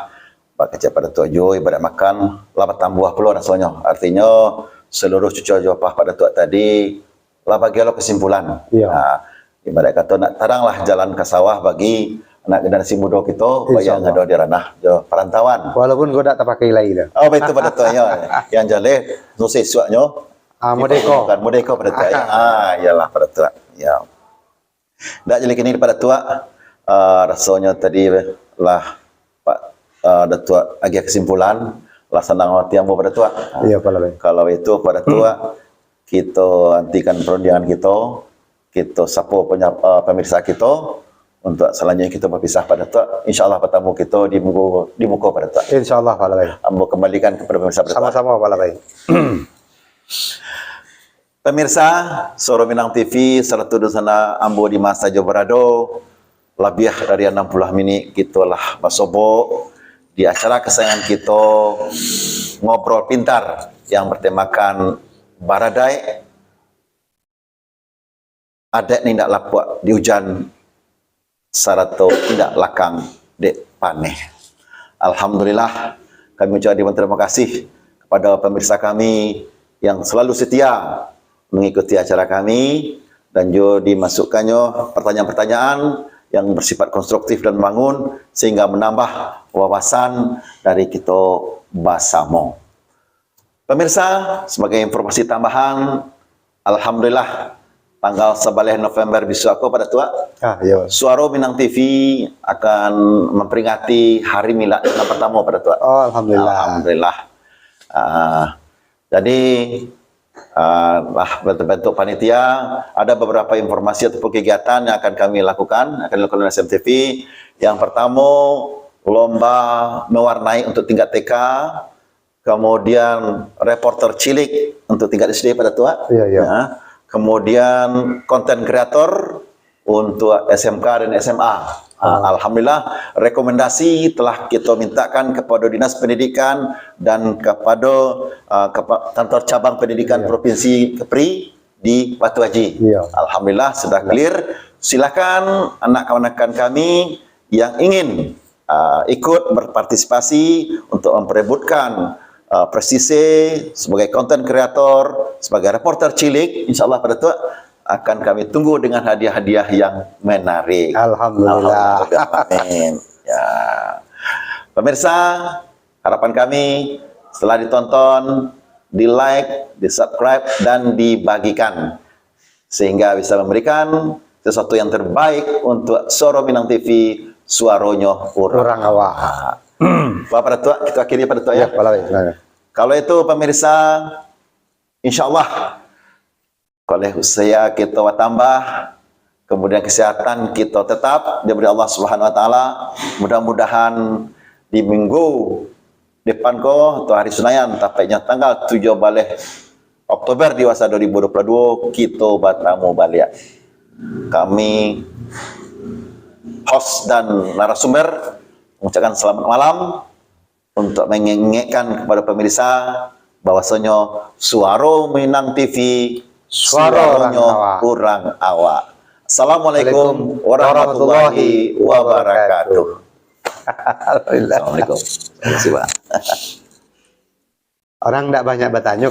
S1: Pak kecil pada Tua Jo ibadat makan lapat buah puluh rasanya. Artinya seluruh cucu jawabah pada Tua tadi lah bagi lo kesimpulan.
S2: Iya.
S1: Ibarat kata nak taranglah jalan ke sawah bagi anak generasi muda kita yang ada di ranah perantauan.
S2: Walaupun kau tak pakai lagi dah.
S1: Oh betul pada Tua yang jale no sesuaknya.
S2: Modeko.
S1: Bukan modeko pada Tua. Iyalah pada Tua. Ya. Dak jadi kini pada Tua rasanya tadi lah Pak Datuk agak kesimpulan lah senang hati Ambo pada Tua.
S2: Iya Pak Labai.
S1: Kalau itu pada Tua kita hentikan perundingan kita sapu pemirsa kita untuk selanjutnya kita berpisah pada Tua. Insyaallah bertemu kita di muka pada Tua.
S2: Insyaallah Pak Labai.
S1: Ambo kembalikan kepada pemirsa pada Tua.
S2: Sama-sama Pak Labai.
S1: Pemirsa Suara Minang TV serta sana Ambo di masa Jawa Berado lebih dari 60 minit kita lah bersobok di acara kesayangan kita Ngobrol Pintar yang bertemakan Baradai adat nindak lapuk di hujan sarato tidak lakang dek paneh. Alhamdulillah kami ucapkan terima kasih kepada pemirsa kami yang selalu setia mengikuti acara kami dan juga dimasukkannya pertanyaan-pertanyaan yang bersifat konstruktif dan membangun sehingga menambah wawasan dari kita bersama. Pemirsa, sebagai informasi tambahan, alhamdulillah tanggal 11 November besok aku pada Tua,
S2: Iya.
S1: Suara Minang TV akan memperingati hari milad yang pertama pada Tua.
S2: Oh, alhamdulillah.
S1: Alhamdulillah. Jadi bentuk panitia ada beberapa informasi ataupun kegiatan yang akan kami lakukan oleh SMTV. Yang pertama lomba mewarnai untuk tingkat TK, kemudian reporter cilik untuk tingkat SD pada Tua.
S2: Iya.
S1: Ya. Kemudian konten kreator untuk SMK dan SMA. Alhamdulillah rekomendasi telah kita mintakan kepada Dinas Pendidikan dan kepada kantor cabang pendidikan Provinsi Kepri di Batu Haji. Alhamdulillah sudah clear. Silakan anak kawan-kawan kami yang ingin ikut berpartisipasi untuk memperebutkan presisi sebagai konten kreator, sebagai reporter cilik, insyaallah pada Tua akan kami tunggu dengan hadiah-hadiah yang menarik.
S2: Alhamdulillah.
S1: Amin. Ya. Pemirsa, harapan kami setelah ditonton, di-like, di-subscribe dan dibagikan sehingga bisa memberikan sesuatu yang terbaik untuk Suara Minang TV, suaranya
S2: Orang awak.
S1: Bapak Tua, kita akhiri pada Tua ya. Kalau itu pemirsa, insyaallah oleh usia kita tambah, kemudian kesehatan kita tetap diberi Allah Subhanahu Wa Taala. Mudah-mudahan di minggu depan atau hari Senayan, tepatnya tanggal 7 Oktober di masa 2022 kita bertemu balik. Kami host dan narasumber mengucapkan selamat malam untuk mengingatkan kepada pemirsa bahwasanya Suara Minang TV
S2: Suara
S1: orang awak. Assalamualaikum warahmatullahi wabarakatuh.
S2: Alhamdulillah.
S1: Assalamualaikum. Terima kasih, Pak.
S2: Orang tidak banyak bertanya